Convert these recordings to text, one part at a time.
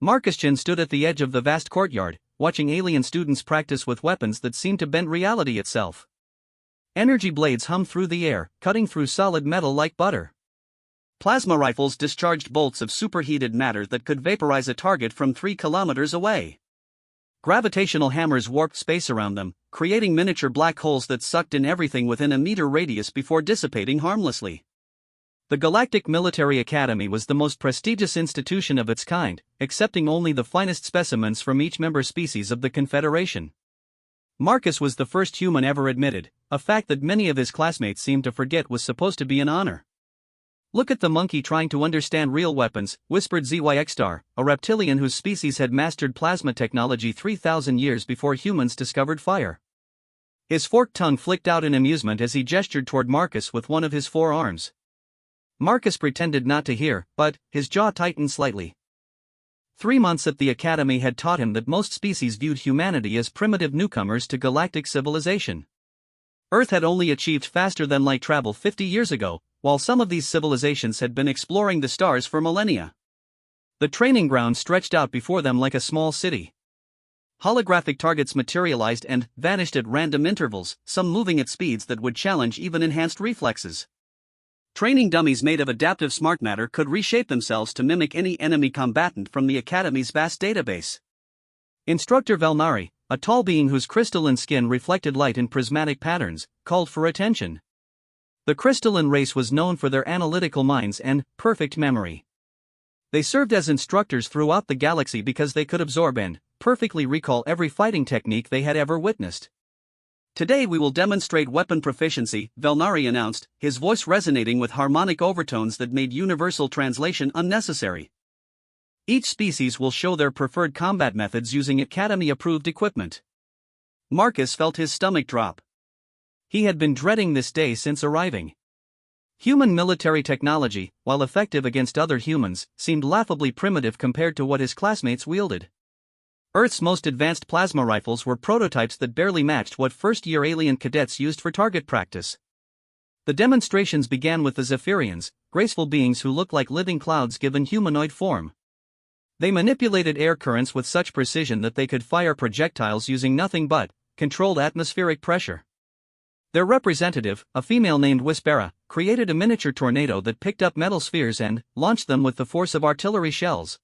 Marcus Chin stood at the edge of the vast courtyard, watching alien students practice with weapons that seemed to bend reality itself. Energy blades hummed through the air, cutting through solid metal like butter. Plasma rifles discharged bolts of superheated matter that could vaporize a target from 3 kilometers away. Gravitational hammers warped space around them, creating miniature black holes that sucked in everything within a meter radius before dissipating harmlessly. The Galactic Military Academy was the most prestigious institution of its kind, accepting only the finest specimens from each member species of the Confederation. Marcus was the first human ever admitted, a fact that many of his classmates seemed to forget was supposed to be an honor. "Look at the monkey trying to understand real weapons," whispered ZYX-Star, a reptilian whose species had mastered plasma technology 3,000 years before humans discovered fire. His forked tongue flicked out in amusement as he gestured toward Marcus with one of his 4 arms. Marcus pretended not to hear, but his jaw tightened slightly. 3 months at the academy had taught him that most species viewed humanity as primitive newcomers to galactic civilization. Earth had only achieved faster-than-light travel 50 years ago, while some of these civilizations had been exploring the stars for millennia. The training ground stretched out before them like a small city. Holographic targets materialized and vanished at random intervals, some moving at speeds that would challenge even enhanced reflexes. Training dummies made of adaptive smart matter could reshape themselves to mimic any enemy combatant from the Academy's vast database. Instructor Valnari, a tall being whose crystalline skin reflected light in prismatic patterns, called for attention. The crystalline race was known for their analytical minds and perfect memory. They served as instructors throughout the galaxy because they could absorb and perfectly recall every fighting technique they had ever witnessed. "Today we will demonstrate weapon proficiency," Valnari announced, his voice resonating with harmonic overtones that made universal translation unnecessary. "Each species will show their preferred combat methods using Academy-approved equipment." Marcus felt his stomach drop. He had been dreading this day since arriving. Human military technology, while effective against other humans, seemed laughably primitive compared to what his classmates wielded. Earth's most advanced plasma rifles were prototypes that barely matched what first-year alien cadets used for target practice. The demonstrations began with the Zephyrians, graceful beings who looked like living clouds given humanoid form. They manipulated air currents with such precision that they could fire projectiles using nothing but controlled atmospheric pressure. Their representative, a female named Wispera, created a miniature tornado that picked up metal spheres and launched them with the force of artillery shells.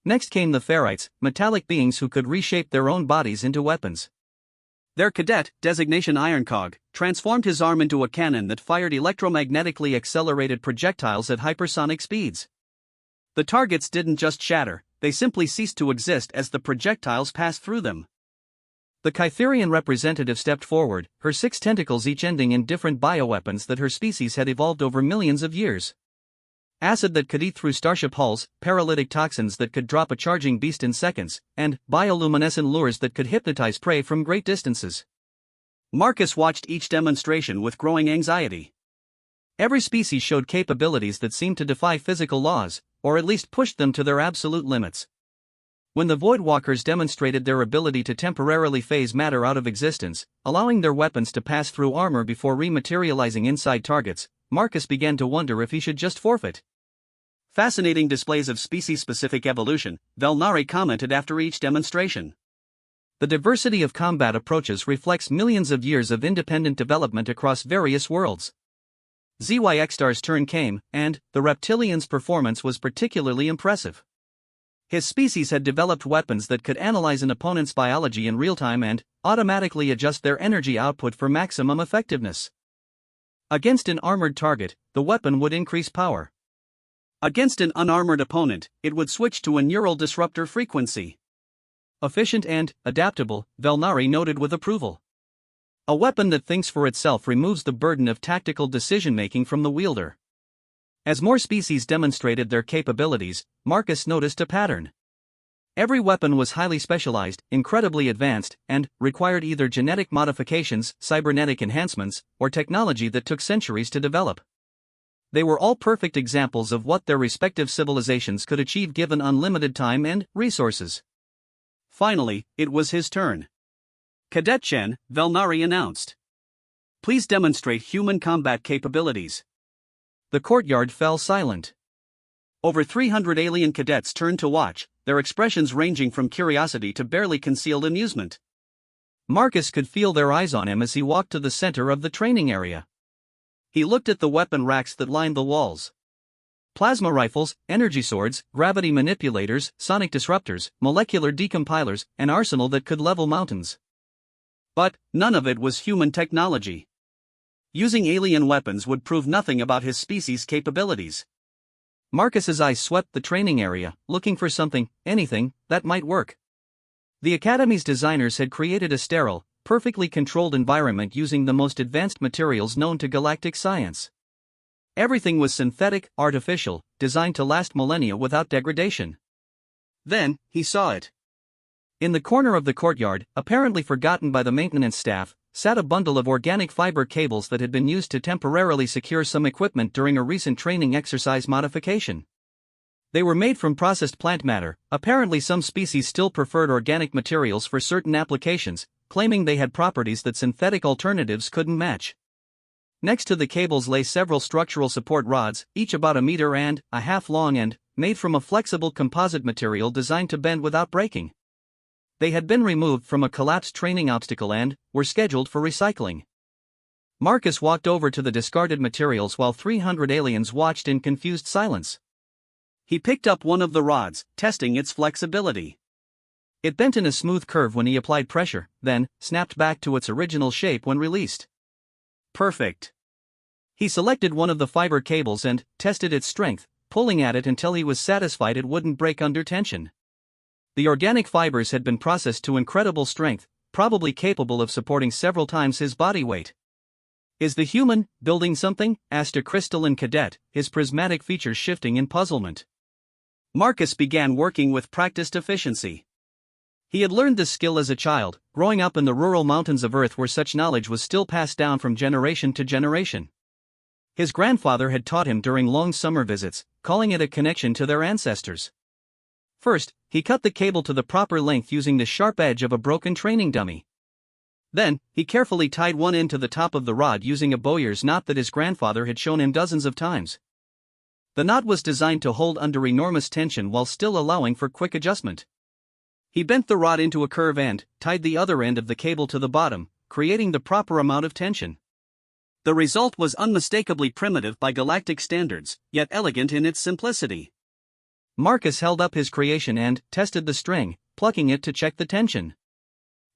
Next came the Ferrites, metallic beings who could reshape their own bodies into weapons. Their cadet, designation Ironcog, transformed his arm into a cannon that fired electromagnetically accelerated projectiles at hypersonic speeds. The targets didn't just shatter, they simply ceased to exist as the projectiles passed through them. The Kytherian representative stepped forward, her 6 tentacles each ending in different bioweapons that her species had evolved over millions of years. Acid that could eat through starship hulls, paralytic toxins that could drop a charging beast in seconds, and bioluminescent lures that could hypnotize prey from great distances. Marcus watched each demonstration with growing anxiety. Every species showed capabilities that seemed to defy physical laws, or at least pushed them to their absolute limits. When the Voidwalkers demonstrated their ability to temporarily phase matter out of existence, allowing their weapons to pass through armor before rematerializing inside targets, Marcus began to wonder if he should just forfeit. "Fascinating displays of species-specific evolution," Valnari commented after each demonstration. "The diversity of combat approaches reflects millions of years of independent development across various worlds." ZYX-Star's turn came, and the reptilian's performance was particularly impressive. His species had developed weapons that could analyze an opponent's biology in real time and automatically adjust their energy output for maximum effectiveness. Against an armored target, the weapon would increase power. Against an unarmored opponent, it would switch to a neural disruptor frequency. Efficient and adaptable, Valnari noted with approval. A weapon that thinks for itself removes the burden of tactical decision-making from the wielder. As more species demonstrated their capabilities, Marcus noticed a pattern. Every weapon was highly specialized, incredibly advanced, and required either genetic modifications, cybernetic enhancements, or technology that took centuries to develop. They were all perfect examples of what their respective civilizations could achieve given unlimited time and resources. Finally, it was his turn. "Cadet Chen," Valnari announced. "Please demonstrate human combat capabilities." The courtyard fell silent. Over 300 alien cadets turned to watch, their expressions ranging from curiosity to barely concealed amusement. Marcus could feel their eyes on him as he walked to the center of the training area. He looked at the weapon racks that lined the walls. Plasma rifles, energy swords, gravity manipulators, sonic disruptors, molecular decompilers, an arsenal that could level mountains. But none of it was human technology. Using alien weapons would prove nothing about his species' capabilities. Marcus's eyes swept the training area, looking for something, anything, that might work. The Academy's designers had created a sterile, perfectly controlled environment using the most advanced materials known to galactic science. Everything was synthetic, artificial, designed to last millennia without degradation. Then, he saw it. In the corner of the courtyard, apparently forgotten by the maintenance staff, sat a bundle of organic fiber cables that had been used to temporarily secure some equipment during a recent training exercise modification. They were made from processed plant matter. Apparently some species still preferred organic materials for certain applications, claiming they had properties that synthetic alternatives couldn't match. Next to the cables lay several structural support rods, each about 1.5 meters long and made from a flexible composite material designed to bend without breaking. They had been removed from a collapsed training obstacle and were scheduled for recycling. Marcus walked over to the discarded materials while 300 aliens watched in confused silence. He picked up one of the rods, testing its flexibility. It bent in a smooth curve when he applied pressure, then snapped back to its original shape when released. Perfect. He selected one of the fiber cables and tested its strength, pulling at it until he was satisfied it wouldn't break under tension. The organic fibers had been processed to incredible strength, probably capable of supporting several times his body weight. "Is the human building something?" asked a crystalline cadet, his prismatic features shifting in puzzlement. Marcus began working with practiced efficiency. He had learned this skill as a child, growing up in the rural mountains of Earth where such knowledge was still passed down from generation to generation. His grandfather had taught him during long summer visits, calling it a connection to their ancestors. First, he cut the cable to the proper length using the sharp edge of a broken training dummy. Then, he carefully tied one end to the top of the rod using a bowyer's knot that his grandfather had shown him dozens of times. The knot was designed to hold under enormous tension while still allowing for quick adjustment. He bent the rod into a curve and tied the other end of the cable to the bottom, creating the proper amount of tension. The result was unmistakably primitive by galactic standards, yet elegant in its simplicity. Marcus held up his creation and tested the string, plucking it to check the tension.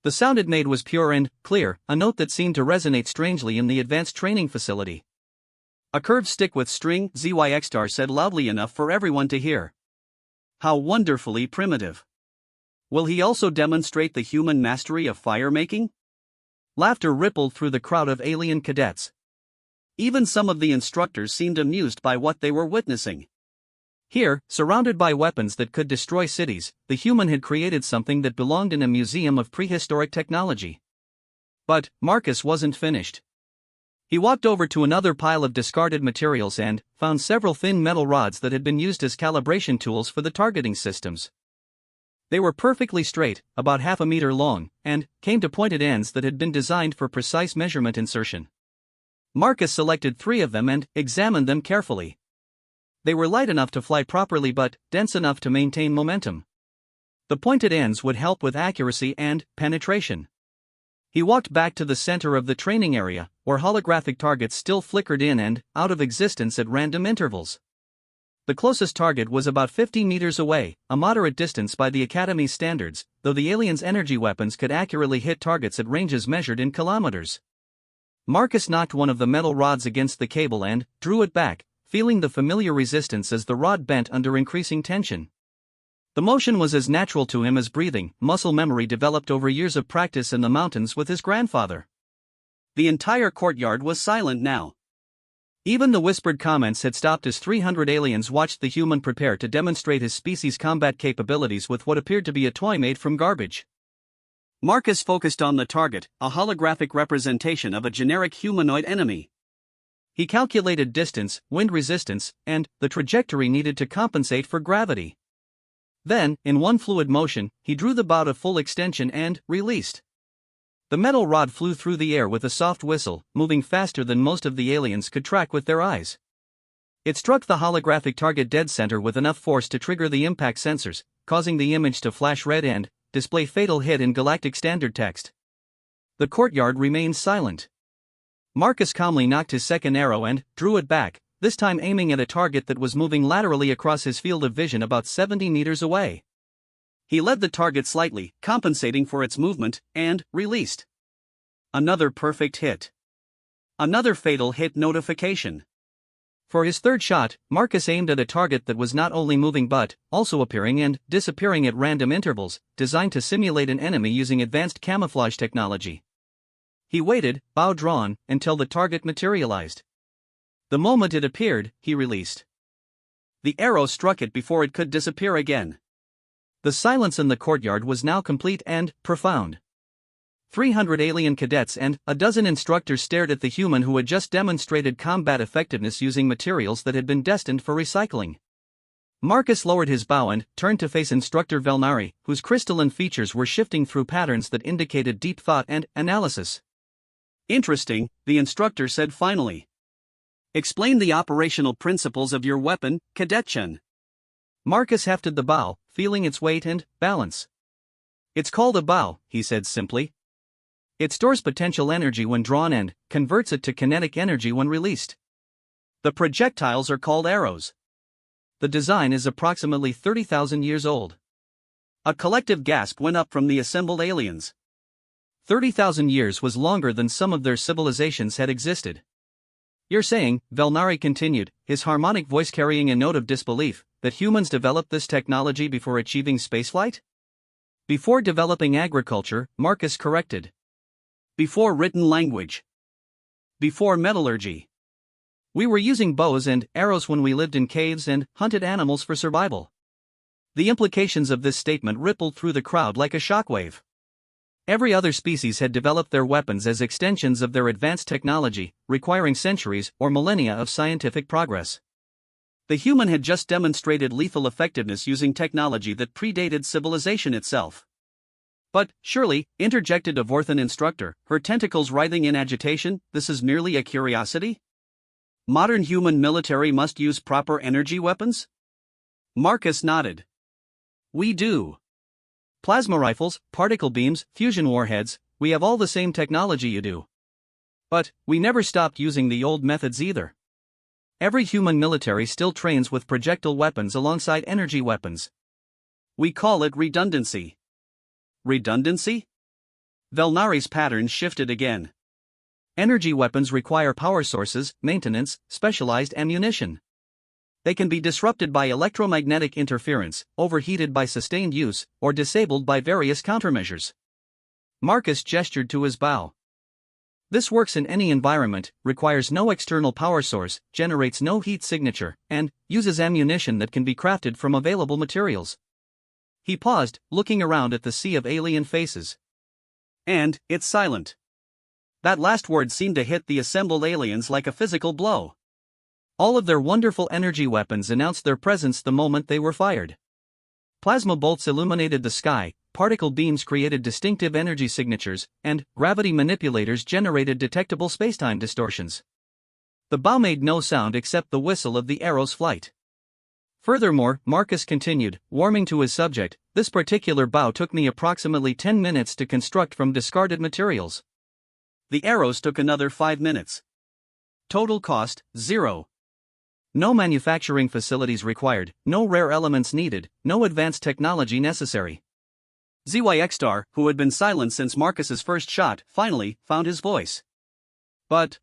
The sound it made was pure and clear, a note that seemed to resonate strangely in the advanced training facility. A curved stick with string, ZYX said loudly enough for everyone to hear. How wonderfully primitive. Will he also demonstrate the human mastery of fire making? Laughter rippled through the crowd of alien cadets. Even some of the instructors seemed amused by what they were witnessing. Here, surrounded by weapons that could destroy cities, the human had created something that belonged in a museum of prehistoric technology. But Marcus wasn't finished. He walked over to another pile of discarded materials and found several thin metal rods that had been used as calibration tools for the targeting systems. They were perfectly straight, about 0.5 meters long, and came to pointed ends that had been designed for precise measurement insertion. Marcus selected 3 of them and examined them carefully. They were light enough to fly properly but dense enough to maintain momentum. The pointed ends would help with accuracy and penetration. He walked back to the center of the training area, where holographic targets still flickered in and out of existence at random intervals. The closest target was about 50 meters away, a moderate distance by the Academy's standards, though the aliens' energy weapons could accurately hit targets at ranges measured in kilometers. Marcus knocked one of the metal rods against the cable and drew it back, feeling the familiar resistance as the rod bent under increasing tension. The motion was as natural to him as breathing, muscle memory developed over years of practice in the mountains with his grandfather. The entire courtyard was silent now. Even the whispered comments had stopped as 300 aliens watched the human prepare to demonstrate his species' combat capabilities with what appeared to be a toy made from garbage. Marcus focused on the target, a holographic representation of a generic humanoid enemy. He calculated distance, wind resistance, and the trajectory needed to compensate for gravity. Then, in one fluid motion, he drew the bow to full extension and released. The metal rod flew through the air with a soft whistle, moving faster than most of the aliens could track with their eyes. It struck the holographic target dead center with enough force to trigger the impact sensors, causing the image to flash red and display fatal hit in galactic standard text. The courtyard remained silent. Marcus calmly nocked his second arrow and drew it back, this time aiming at a target that was moving laterally across his field of vision about 70 meters away. He led the target slightly, compensating for its movement, and released. Another perfect hit. Another fatal hit notification. For his third shot, Marcus aimed at a target that was not only moving but also appearing and disappearing at random intervals, designed to simulate an enemy using advanced camouflage technology. He waited, bow drawn, until the target materialized. The moment it appeared, he released. The arrow struck it before it could disappear again. The silence in the courtyard was now complete and profound. 300 alien cadets and a dozen instructors stared at the human who had just demonstrated combat effectiveness using materials that had been destined for recycling. Marcus lowered his bow and turned to face Instructor Velnari, whose crystalline features were shifting through patterns that indicated deep thought and analysis. "Interesting," the instructor said finally. "Explain the operational principles of your weapon, Cadet Chen." Marcus hefted the bow, feeling its weight and balance. "It's called a bow," he said simply. "It stores potential energy when drawn and converts it to kinetic energy when released. The projectiles are called arrows. The design is approximately 30,000 years old." A collective gasp went up from the assembled aliens. 30,000 years was longer than some of their civilizations had existed. "You're saying," Velnari continued, his harmonic voice carrying a note of disbelief, "that humans developed this technology before achieving spaceflight?" "Before developing agriculture," Marcus corrected. "Before written language. Before metallurgy. We were using bows and arrows when we lived in caves and hunted animals for survival." The implications of this statement rippled through the crowd like a shockwave. Every other species had developed their weapons as extensions of their advanced technology, requiring centuries or millennia of scientific progress. The human had just demonstrated lethal effectiveness using technology that predated civilization itself. "But, surely," interjected a Vorthan instructor, her tentacles writhing in agitation, "this is merely a curiosity? Modern human military must use proper energy weapons?" Marcus nodded. "We do. Plasma rifles, particle beams, fusion warheads, we have all the same technology you do. But, we never stopped using the old methods either. Every human military still trains with projectile weapons alongside energy weapons. We call it redundancy." "Redundancy?" Velnari's pattern shifted again. "Energy weapons require power sources, maintenance, specialized ammunition. They can be disrupted by electromagnetic interference, overheated by sustained use, or disabled by various countermeasures." Marcus gestured to his bow. "This works in any environment, requires no external power source, generates no heat signature, and uses ammunition that can be crafted from available materials." He paused, looking around at the sea of alien faces. "And it's silent." That last word seemed to hit the assembled aliens like a physical blow. All of their wonderful energy weapons announced their presence the moment they were fired. Plasma bolts illuminated the sky, particle beams created distinctive energy signatures, and gravity manipulators generated detectable spacetime distortions. The bow made no sound except the whistle of the arrow's flight. Furthermore, Marcus continued, warming to his subject, "This particular bow took me approximately 10 minutes to construct from discarded materials. The arrows took another 5 minutes. Total cost, 0. No manufacturing facilities required, no rare elements needed, no advanced technology necessary." ZYX-Star, who had been silent since Marcus's first shot, finally found his voice. But,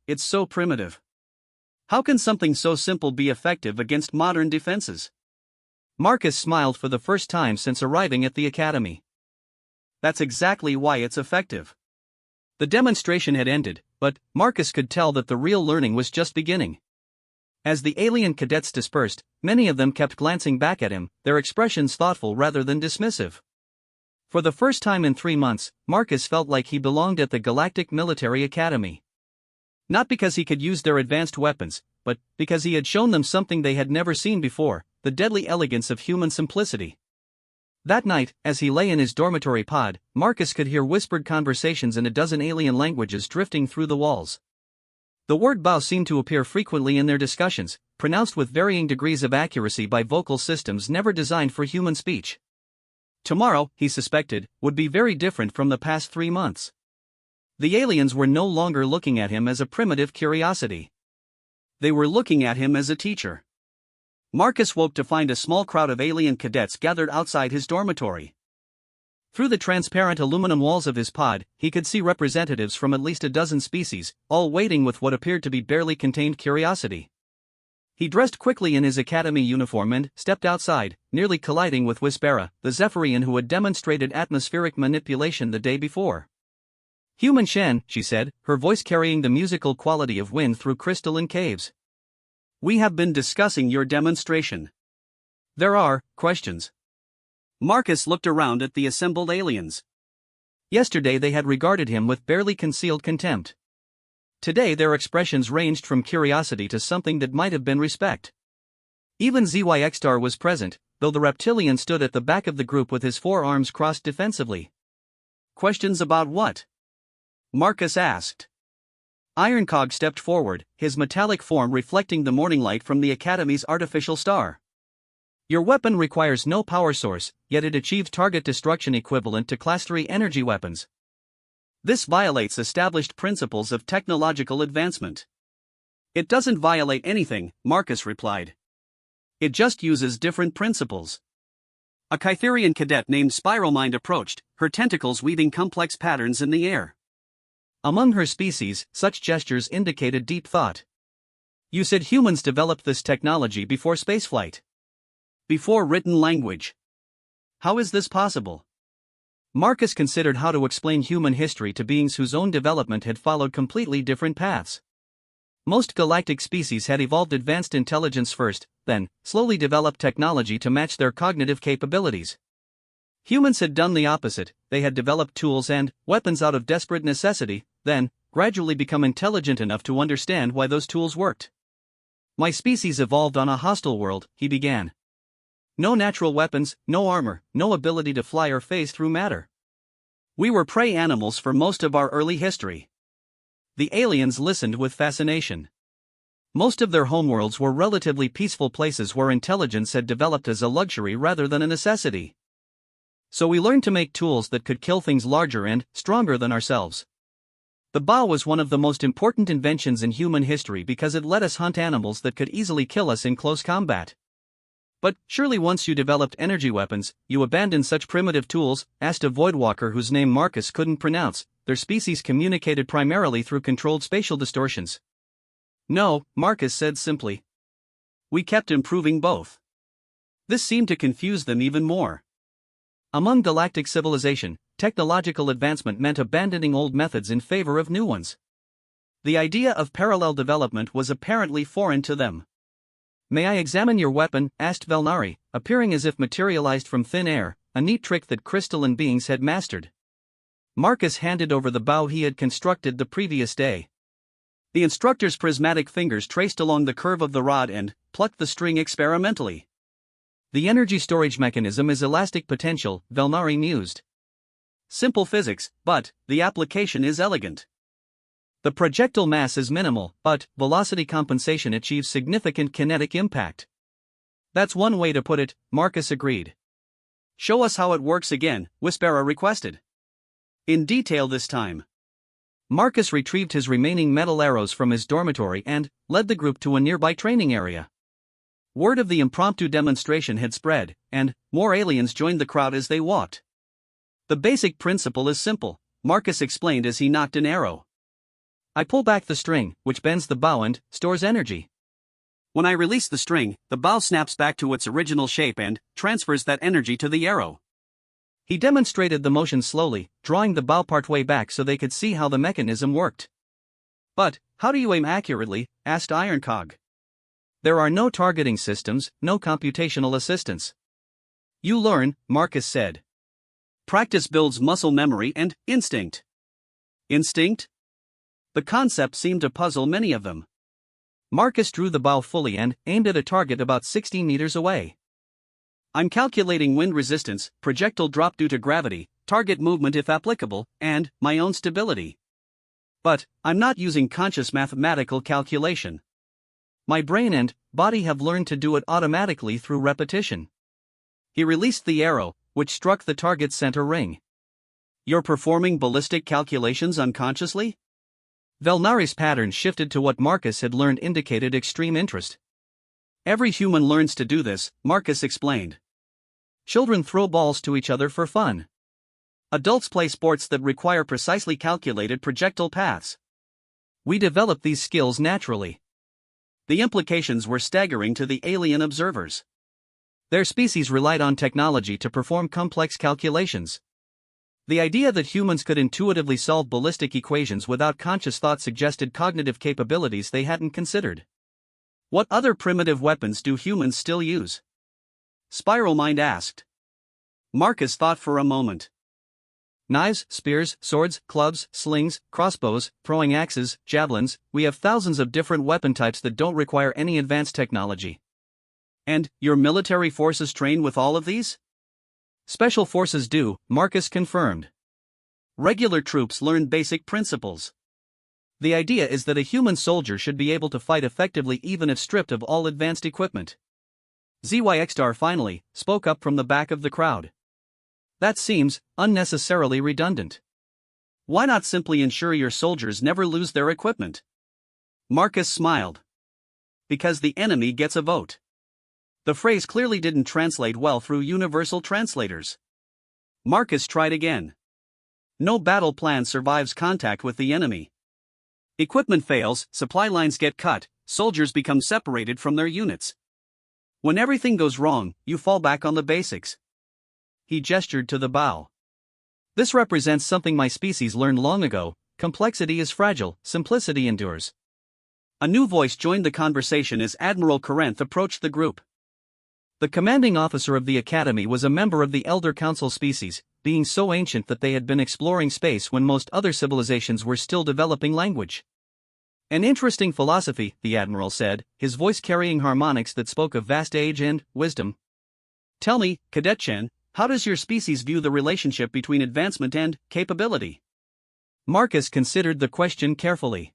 it's so primitive. How can something so simple be effective against modern defenses?" Marcus smiled for the first time since arriving at the academy. "That's exactly why it's effective." The demonstration had ended, but Marcus could tell that the real learning was just beginning. As the alien cadets dispersed, many of them kept glancing back at him, their expressions thoughtful rather than dismissive. For the first time in 3 months, Marcus felt like he belonged at the Galactic Military Academy. Not because he could use their advanced weapons, but because he had shown them something they had never seen before, the deadly elegance of human simplicity. That night, as he lay in his dormitory pod, Marcus could hear whispered conversations in a dozen alien languages drifting through the walls. The word bow seemed to appear frequently in their discussions, pronounced with varying degrees of accuracy by vocal systems never designed for human speech. Tomorrow, he suspected, would be very different from the past 3 months. The aliens were no longer looking at him as a primitive curiosity. They were looking at him as a teacher. Marcus woke to find a small crowd of alien cadets gathered outside his dormitory. Through the transparent aluminum walls of his pod, he could see representatives from at least a dozen species, all waiting with what appeared to be barely contained curiosity. He dressed quickly in his academy uniform and stepped outside, nearly colliding with Whispera, the Zephyrian who had demonstrated atmospheric manipulation the day before. "Human Shen," she said, her voice carrying the musical quality of wind through crystalline caves. "We have been discussing your demonstration. There are questions." Marcus looked around at the assembled aliens. Yesterday they had regarded him with barely concealed contempt. Today their expressions ranged from curiosity to something that might have been respect. Even ZYXstar was present, though the reptilian stood at the back of the group with his forearms crossed defensively. "Questions about what?" Marcus asked. Ironcog stepped forward, his metallic form reflecting the morning light from the Academy's artificial star. "Your weapon requires no power source, yet it achieves target destruction equivalent to Class 3 energy weapons. This violates established principles of technological advancement." "It doesn't violate anything," Marcus replied. "It just uses different principles." A Kytherian cadet named Spiralmind approached, her tentacles weaving complex patterns in the air. Among her species, such gestures indicated deep thought. "You said humans developed this technology before spaceflight. Before written language. How is this possible?" Marcus considered how to explain human history to beings whose own development had followed completely different paths. Most galactic species had evolved advanced intelligence first, then, slowly developed technology to match their cognitive capabilities. Humans had done the opposite, they had developed tools and weapons out of desperate necessity, then, gradually become intelligent enough to understand why those tools worked. "My species evolved on a hostile world," he began. "No natural weapons, no armor, no ability to fly or phase through matter. We were prey animals for most of our early history." The aliens listened with fascination. Most of their homeworlds were relatively peaceful places where intelligence had developed as a luxury rather than a necessity. "So we learned to make tools that could kill things larger and stronger than ourselves. The bow was one of the most important inventions in human history because it let us hunt animals that could easily kill us in close combat." "But surely once you developed energy weapons, you abandoned such primitive tools?" asked a Voidwalker whose name Marcus couldn't pronounce. "Their species communicated primarily through controlled spatial distortions." "No," Marcus said simply. "We kept improving both." This seemed to confuse them even more. Among galactic civilization, technological advancement meant abandoning old methods in favor of new ones. The idea of parallel development was apparently foreign to them. "May I examine your weapon?" asked Velnari, appearing as if materialized from thin air, a neat trick that crystalline beings had mastered. Marcus handed over the bow he had constructed the previous day. The instructor's prismatic fingers traced along the curve of the rod and plucked the string experimentally. "The energy storage mechanism is elastic potential," Velnari mused. "Simple physics, but the application is elegant. The projectile mass is minimal, but velocity compensation achieves significant kinetic impact." "That's one way to put it," Marcus agreed. "Show us how it works again," Whispera requested. "In detail this time." Marcus retrieved his remaining metal arrows from his dormitory and led the group to a nearby training area. Word of the impromptu demonstration had spread, and more aliens joined the crowd as they walked. "The basic principle is simple," Marcus explained as he knocked an arrow. "I pull back the string, which bends the bow and stores energy. When I release the string, the bow snaps back to its original shape and transfers that energy to the arrow." He demonstrated the motion slowly, drawing the bow partway back so they could see how the mechanism worked. "But how do you aim accurately?" asked Ironcog. "There are no targeting systems, no computational assistance. You learn," Marcus said. "Practice builds muscle memory and instinct." Instinct? The concept seemed to puzzle many of them. Marcus drew the bow fully and aimed at a target about 60 meters away. "I'm calculating wind resistance, projectile drop due to gravity, target movement if applicable, and my own stability." But I'm not using conscious mathematical calculation. My brain and body have learned to do it automatically through repetition. He released the arrow, which struck the target's center ring. You're performing ballistic calculations unconsciously? Velnari's pattern shifted to what Marcus had learned indicated extreme interest. Every human learns to do this, Marcus explained. Children throw balls to each other for fun. Adults play sports that require precisely calculated projectile paths. We develop these skills naturally. The implications were staggering to the alien observers. Their species relied on technology to perform complex calculations. The idea that humans could intuitively solve ballistic equations without conscious thought suggested cognitive capabilities they hadn't considered. What other primitive weapons do humans still use? Spiral Mind asked. Marcus thought for a moment. Knives, spears, swords, clubs, slings, crossbows, throwing axes, javelins, we have thousands of different weapon types that don't require any advanced technology. And your military forces train with all of these? Special forces do, Marcus confirmed. Regular troops learn basic principles. The idea is that a human soldier should be able to fight effectively even if stripped of all advanced equipment. ZYXstar finally spoke up from the back of the crowd. That seems unnecessarily redundant. Why not simply ensure your soldiers never lose their equipment? Marcus smiled. Because the enemy gets a vote. The phrase clearly didn't translate well through universal translators. Marcus tried again. No battle plan survives contact with the enemy. Equipment fails, supply lines get cut, soldiers become separated from their units. When everything goes wrong, you fall back on the basics. He gestured to the bow. This represents something my species learned long ago: complexity is fragile, simplicity endures. A new voice joined the conversation as Admiral Corinth approached the group. The commanding officer of the academy was a member of the Elder Council species, being so ancient that they had been exploring space when most other civilizations were still developing language. An interesting philosophy, the admiral said, his voice carrying harmonics that spoke of vast age and wisdom. Tell me, Cadet Chen, how does your species view the relationship between advancement and capability? Marcus considered the question carefully.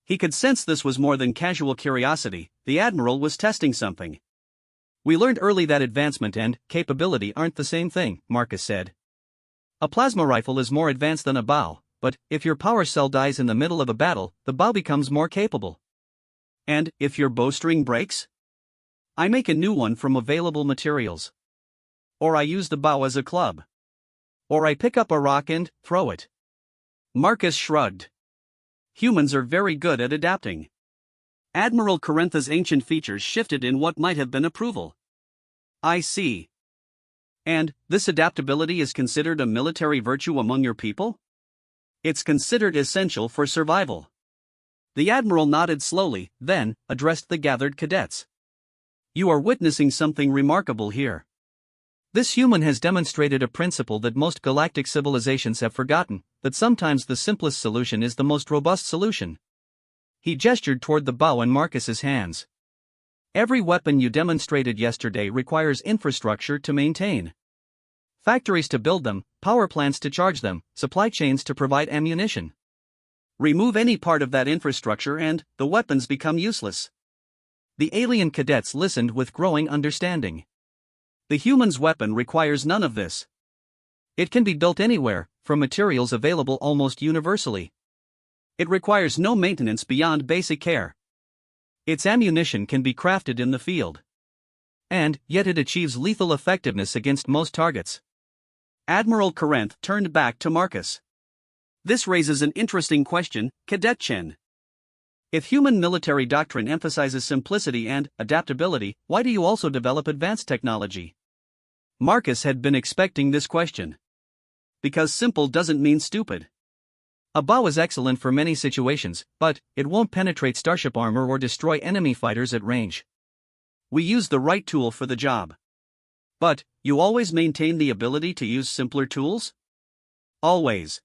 He could sense this was more than casual curiosity, the admiral was testing something. We learned early that advancement and capability aren't the same thing, Marcus said. A plasma rifle is more advanced than a bow, but if your power cell dies in the middle of a battle, the bow becomes more capable. And if your bowstring breaks? I make a new one from available materials. Or I use the bow as a club. Or I pick up a rock and throw it. Marcus shrugged. Humans are very good at adapting. Admiral Corinth's ancient features shifted in what might have been approval. I see. And this adaptability is considered a military virtue among your people? It's considered essential for survival. The admiral nodded slowly, then addressed the gathered cadets. You are witnessing something remarkable here. This human has demonstrated a principle that most galactic civilizations have forgotten, that sometimes the simplest solution is the most robust solution. He gestured toward the bow in Marcus's hands. Every weapon you demonstrated yesterday requires infrastructure to maintain. Factories to build them, power plants to charge them, supply chains to provide ammunition. Remove any part of that infrastructure and the weapons become useless. The alien cadets listened with growing understanding. The human's weapon requires none of this. It can be built anywhere, from materials available almost universally. It requires no maintenance beyond basic care. Its ammunition can be crafted in the field. And yet it achieves lethal effectiveness against most targets. Admiral Corinth turned back to Marcus. This raises an interesting question, Cadet Chen. If human military doctrine emphasizes simplicity and adaptability, why do you also develop advanced technology? Marcus had been expecting this question. Because simple doesn't mean stupid. A bow is excellent for many situations, but it won't penetrate starship armor or destroy enemy fighters at range. We use the right tool for the job. But you always maintain the ability to use simpler tools? Always.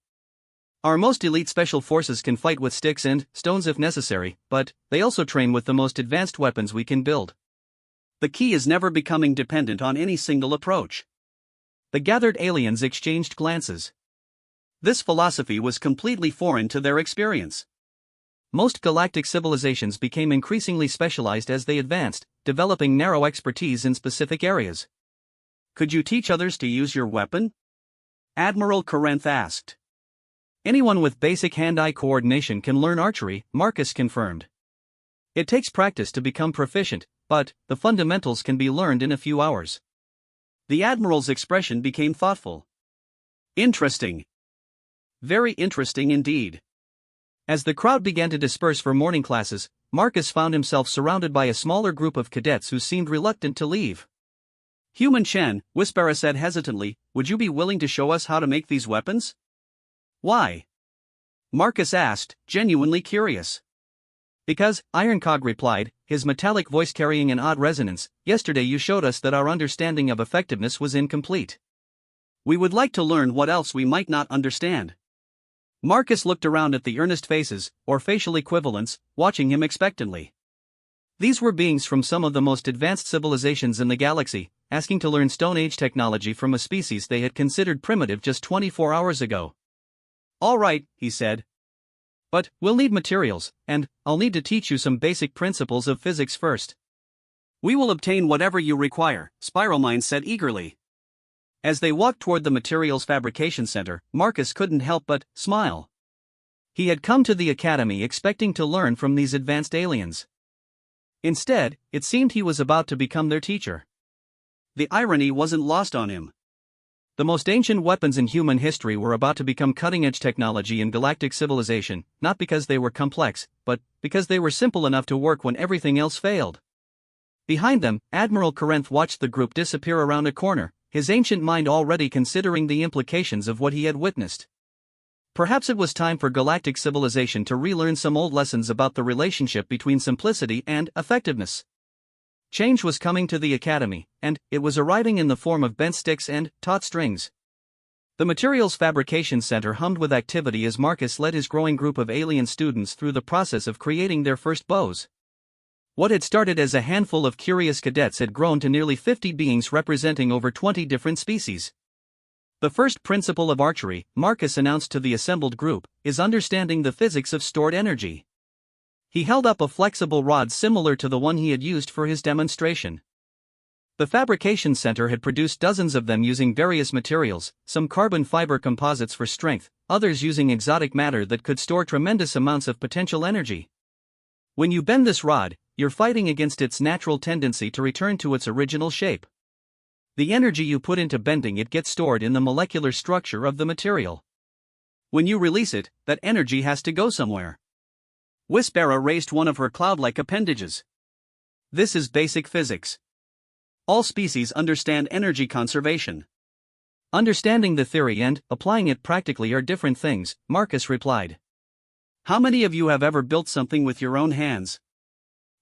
Our most elite special forces can fight with sticks and stones if necessary, but they also train with the most advanced weapons we can build. The key is never becoming dependent on any single approach. The gathered aliens exchanged glances. This philosophy was completely foreign to their experience. Most galactic civilizations became increasingly specialized as they advanced, developing narrow expertise in specific areas. Could you teach others to use your weapon? Admiral Corinth asked. Anyone with basic hand-eye coordination can learn archery, Marcus confirmed. It takes practice to become proficient, but the fundamentals can be learned in a few hours. The Admiral's expression became thoughtful. Interesting. Very interesting indeed. As the crowd began to disperse for morning classes, Marcus found himself surrounded by a smaller group of cadets who seemed reluctant to leave. Human Chen, Whispera said hesitantly, would you be willing to show us how to make these weapons? Why? Marcus asked, genuinely curious. Because, Ironcog replied, his metallic voice carrying an odd resonance, yesterday you showed us that our understanding of effectiveness was incomplete. We would like to learn what else we might not understand. Marcus looked around at the earnest faces, or facial equivalents, watching him expectantly. These were beings from some of the most advanced civilizations in the galaxy, asking to learn Stone Age technology from a species they had considered primitive just 24 hours ago. All right, he said. But, we'll need materials, and I'll need to teach you some basic principles of physics first. We will obtain whatever you require, Spiralmind said eagerly. As they walked toward the materials fabrication center, Marcus couldn't help but smile. He had come to the academy expecting to learn from these advanced aliens. Instead, it seemed he was about to become their teacher. The irony wasn't lost on him. The most ancient weapons in human history were about to become cutting-edge technology in galactic civilization, not because they were complex, but because they were simple enough to work when everything else failed. Behind them, Admiral Corinth watched the group disappear around a corner, his ancient mind already considering the implications of what he had witnessed. Perhaps it was time for galactic civilization to relearn some old lessons about the relationship between simplicity and effectiveness. Change was coming to the academy, and it was arriving in the form of bent sticks and taut strings. The materials fabrication center hummed with activity as Marcus led his growing group of alien students through the process of creating their first bows. What had started as a handful of curious cadets had grown to nearly 50 beings representing over 20 different species. The first principle of archery, Marcus announced to the assembled group, is understanding the physics of stored energy. He held up a flexible rod similar to the one he had used for his demonstration. The fabrication center had produced dozens of them using various materials, some carbon fiber composites for strength, others using exotic matter that could store tremendous amounts of potential energy. When you bend this rod, you're fighting against its natural tendency to return to its original shape. The energy you put into bending it gets stored in the molecular structure of the material. When you release it, that energy has to go somewhere. Whispera raised one of her cloud-like appendages. This is basic physics. All species understand energy conservation. Understanding the theory and applying it practically are different things, Marcus replied. How many of you have ever built something with your own hands?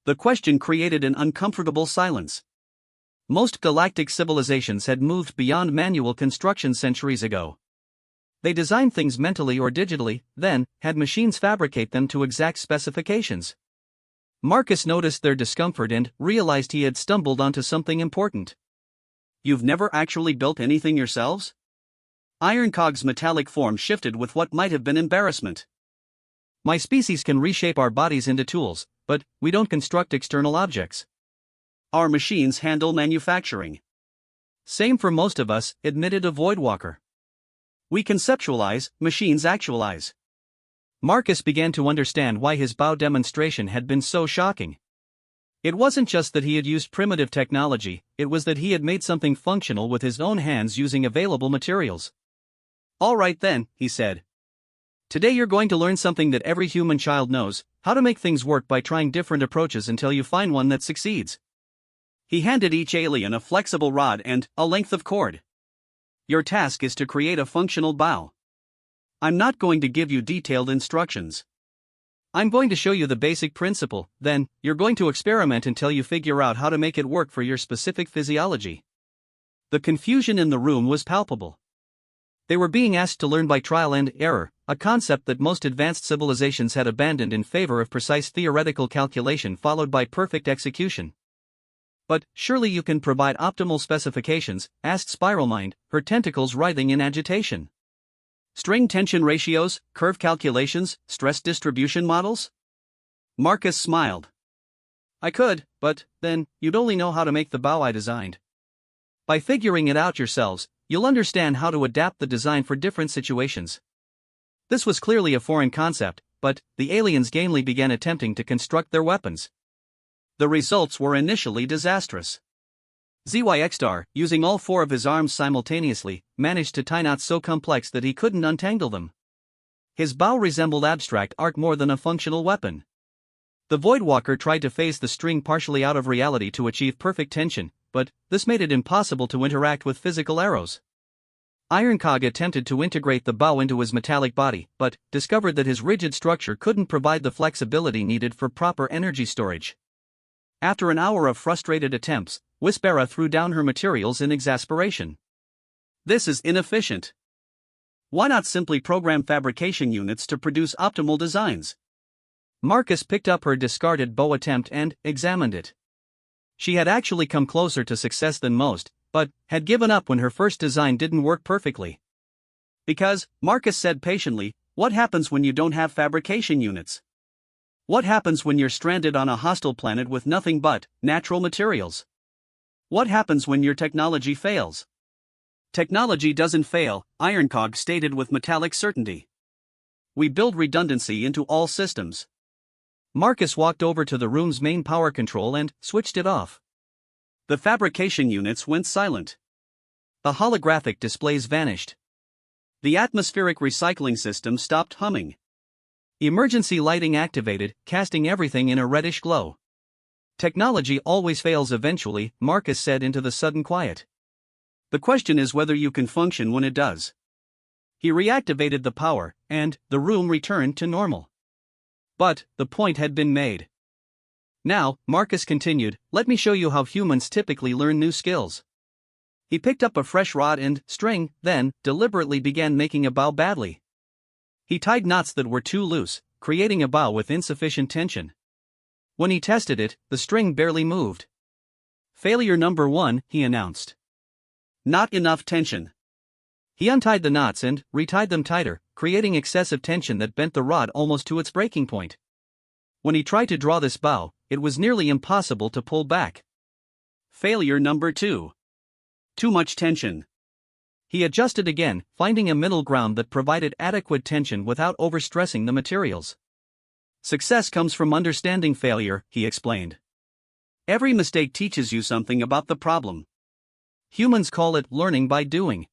The question created an uncomfortable silence. Most galactic civilizations had moved beyond manual construction centuries ago. They designed things mentally or digitally, then had machines fabricate them to exact specifications. Marcus noticed their discomfort and realized he had stumbled onto something important. You've never actually built anything yourselves? Ironcog's metallic form shifted with what might have been embarrassment. My species can reshape our bodies into tools, but we don't construct external objects. Our machines handle manufacturing. Same for most of us, admitted a Voidwalker. We conceptualize, machines actualize. Marcus began to understand why his bow demonstration had been so shocking. It wasn't just that he had used primitive technology, it was that he had made something functional with his own hands using available materials. All right then, he said. Today you're going to learn something that every human child knows, how to make things work by trying different approaches until you find one that succeeds. He handed each alien a flexible rod and a length of cord. Your task is to create a functional bow. I'm not going to give you detailed instructions. I'm going to show you the basic principle, then, you're going to experiment until you figure out how to make it work for your specific physiology. The confusion in the room was palpable. They were being asked to learn by trial and error, a concept that most advanced civilizations had abandoned in favor of precise theoretical calculation followed by perfect execution. But, surely you can provide optimal specifications, asked Spiralmind, her tentacles writhing in agitation. String tension ratios, curve calculations, stress distribution models? Marcus smiled. I could, but then you'd only know how to make the bow I designed. By figuring it out yourselves, you'll understand how to adapt the design for different situations. This was clearly a foreign concept, but the aliens gamely began attempting to construct their weapons. The results were initially disastrous. ZYXstar, using all four of his arms simultaneously, managed to tie knots so complex that he couldn't untangle them. His bow resembled abstract art more than a functional weapon. The Voidwalker tried to phase the string partially out of reality to achieve perfect tension, but this made it impossible to interact with physical arrows. Ironcog attempted to integrate the bow into his metallic body, but discovered that his rigid structure couldn't provide the flexibility needed for proper energy storage. After an hour of frustrated attempts, Whispera threw down her materials in exasperation. This is inefficient. Why not simply program fabrication units to produce optimal designs? Marcus picked up her discarded bow attempt and examined it. She had actually come closer to success than most, but had given up when her first design didn't work perfectly. Because, Marcus said patiently, what happens when you don't have fabrication units? What happens when you're stranded on a hostile planet with nothing but natural materials? What happens when your technology fails? Technology doesn't fail, Ironcog stated with metallic certainty. We build redundancy into all systems. Marcus walked over to the room's main power control and switched it off. The fabrication units went silent. The holographic displays vanished. The atmospheric recycling system stopped humming. Emergency lighting activated, casting everything in a reddish glow. Technology always fails eventually, Marcus said into the sudden quiet. The question is whether you can function when it does. He reactivated the power, and the room returned to normal. But the point had been made. Now, Marcus continued, let me show you how humans typically learn new skills. He picked up a fresh rod and string, then deliberately began making a bow badly. He tied knots that were too loose, creating a bow with insufficient tension. When he tested it, the string barely moved. Failure number 1, he announced. Not enough tension. He untied the knots and retied them tighter, creating excessive tension that bent the rod almost to its breaking point. When he tried to draw this bow, it was nearly impossible to pull back. Failure number 2. Too much tension. He adjusted again, finding a middle ground that provided adequate tension without overstressing the materials. Success comes from understanding failure, he explained. Every mistake teaches you something about the problem. Humans call it learning by doing.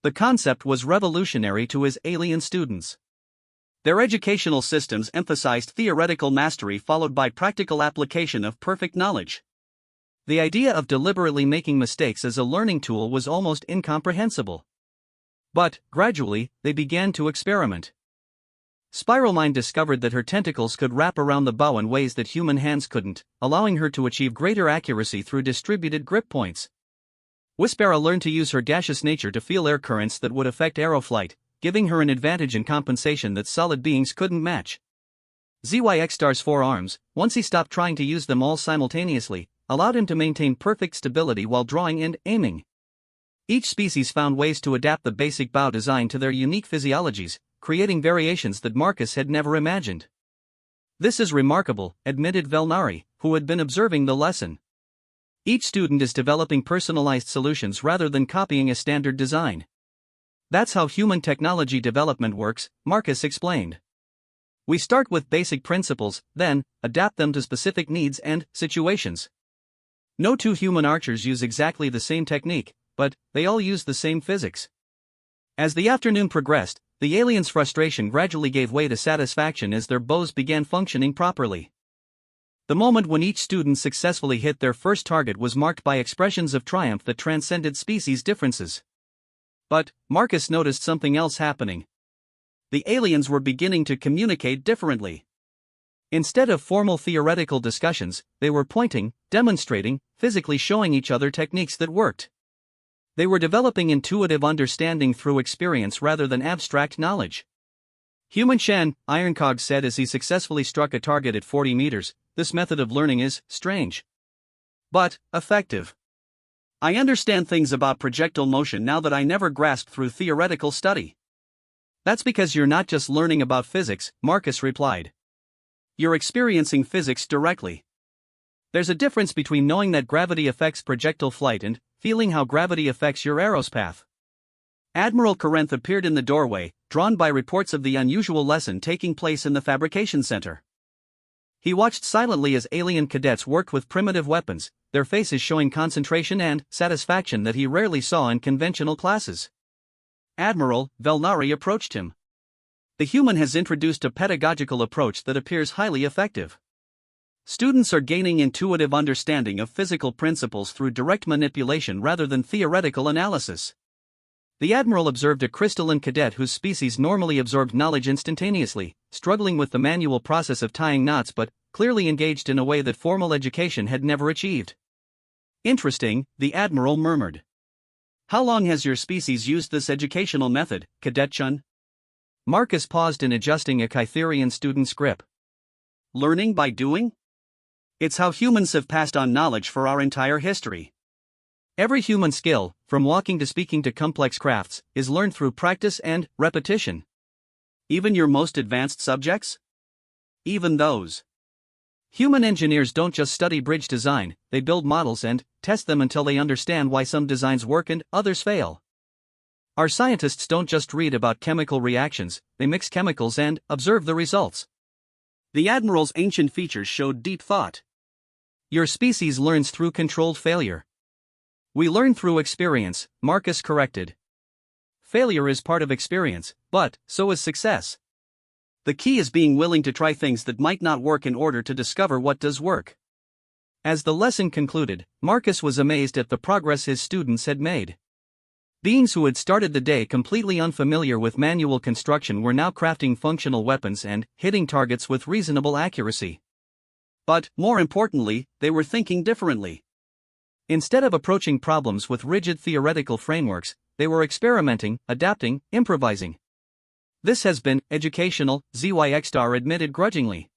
The concept was revolutionary to his alien students. Their educational systems emphasized theoretical mastery followed by practical application of perfect knowledge. The idea of deliberately making mistakes as a learning tool was almost incomprehensible. But, gradually, they began to experiment. Spiralmind discovered that her tentacles could wrap around the bow in ways that human hands couldn't, allowing her to achieve greater accuracy through distributed grip points. Whispera learned to use her gaseous nature to feel air currents that would affect arrow flight, giving her an advantage in compensation that solid beings couldn't match. ZYXstar's 4 arms, once he stopped trying to use them all simultaneously, allowed him to maintain perfect stability while drawing and aiming. Each species found ways to adapt the basic bow design to their unique physiologies, creating variations that Marcus had never imagined. This is remarkable, admitted Velnari, who had been observing the lesson. Each student is developing personalized solutions rather than copying a standard design. That's how human technology development works, Marcus explained. We start with basic principles, then adapt them to specific needs and situations. No two human archers use exactly the same technique, but they all use the same physics. As the afternoon progressed, the aliens' frustration gradually gave way to satisfaction as their bows began functioning properly. The moment when each student successfully hit their first target was marked by expressions of triumph that transcended species differences. But Marcus noticed something else happening. The aliens were beginning to communicate differently. Instead of formal theoretical discussions, they were pointing, demonstrating, physically showing each other techniques that worked. They were developing intuitive understanding through experience rather than abstract knowledge. Human Shen, Ironcog said as he successfully struck a target at 40 meters, this method of learning is strange, but effective. I understand things about projectile motion now that I never grasped through theoretical study. That's because you're not just learning about physics, Marcus replied. You're experiencing physics directly. There's a difference between knowing that gravity affects projectile flight and feeling how gravity affects your arrow's path. Admiral Corinth appeared in the doorway, drawn by reports of the unusual lesson taking place in the fabrication center. He watched silently as alien cadets worked with primitive weapons, their faces showing concentration and satisfaction that he rarely saw in conventional classes. Admiral Velnari approached him. The human has introduced a pedagogical approach that appears highly effective. Students are gaining intuitive understanding of physical principles through direct manipulation rather than theoretical analysis. The Admiral observed a crystalline cadet whose species normally absorbed knowledge instantaneously, struggling with the manual process of tying knots but clearly engaged in a way that formal education had never achieved. Interesting, the Admiral murmured. How long has your species used this educational method, Cadet-chun? Marcus paused in adjusting a Kytherian student's grip. Learning by doing? It's how humans have passed on knowledge for our entire history. Every human skill, from walking to speaking to complex crafts, is learned through practice and repetition. Even your most advanced subjects? Even those. Human engineers don't just study bridge design, they build models and test them until they understand why some designs work and others fail. Our scientists don't just read about chemical reactions, they mix chemicals and observe the results. The Admiral's ancient features showed deep thought. Your species learns through controlled failure. We learn through experience, Marcus corrected. Failure is part of experience, but so is success. The key is being willing to try things that might not work in order to discover what does work. As the lesson concluded, Marcus was amazed at the progress his students had made. Beings who had started the day completely unfamiliar with manual construction were now crafting functional weapons and hitting targets with reasonable accuracy. But, more importantly, they were thinking differently. Instead of approaching problems with rigid theoretical frameworks, they were experimenting, adapting, improvising. This has been educational, ZYXstar admitted grudgingly.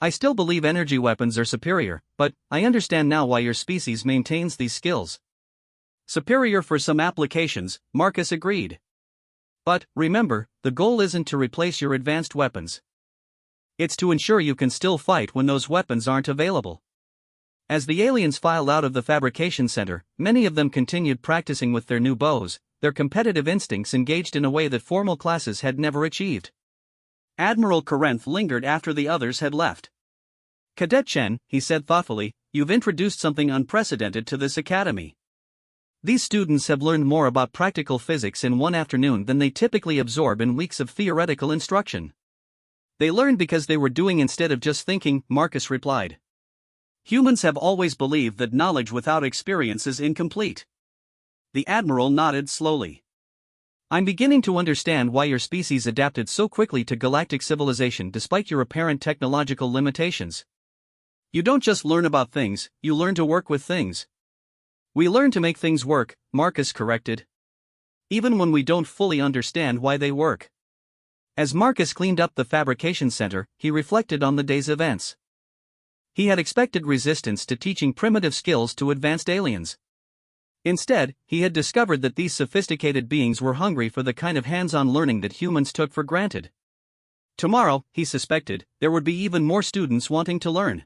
I still believe energy weapons are superior, but I understand now why your species maintains these skills. Superior for some applications, Marcus agreed. But, remember, the goal isn't to replace your advanced weapons. It's to ensure you can still fight when those weapons aren't available. As the aliens filed out of the fabrication center, many of them continued practicing with their new bows, their competitive instincts engaged in a way that formal classes had never achieved. Admiral Corinth lingered after the others had left. Cadet Chen, he said thoughtfully, you've introduced something unprecedented to this academy. These students have learned more about practical physics in one afternoon than they typically absorb in weeks of theoretical instruction. They learned because they were doing instead of just thinking, Marcus replied. Humans have always believed that knowledge without experience is incomplete. The Admiral nodded slowly. I'm beginning to understand why your species adapted so quickly to galactic civilization despite your apparent technological limitations. You don't just learn about things, you learn to work with things. We learn to make things work, Marcus corrected. Even when we don't fully understand why they work. As Marcus cleaned up the fabrication center, he reflected on the day's events. He had expected resistance to teaching primitive skills to advanced aliens. Instead, he had discovered that these sophisticated beings were hungry for the kind of hands-on learning that humans took for granted. Tomorrow, he suspected, there would be even more students wanting to learn.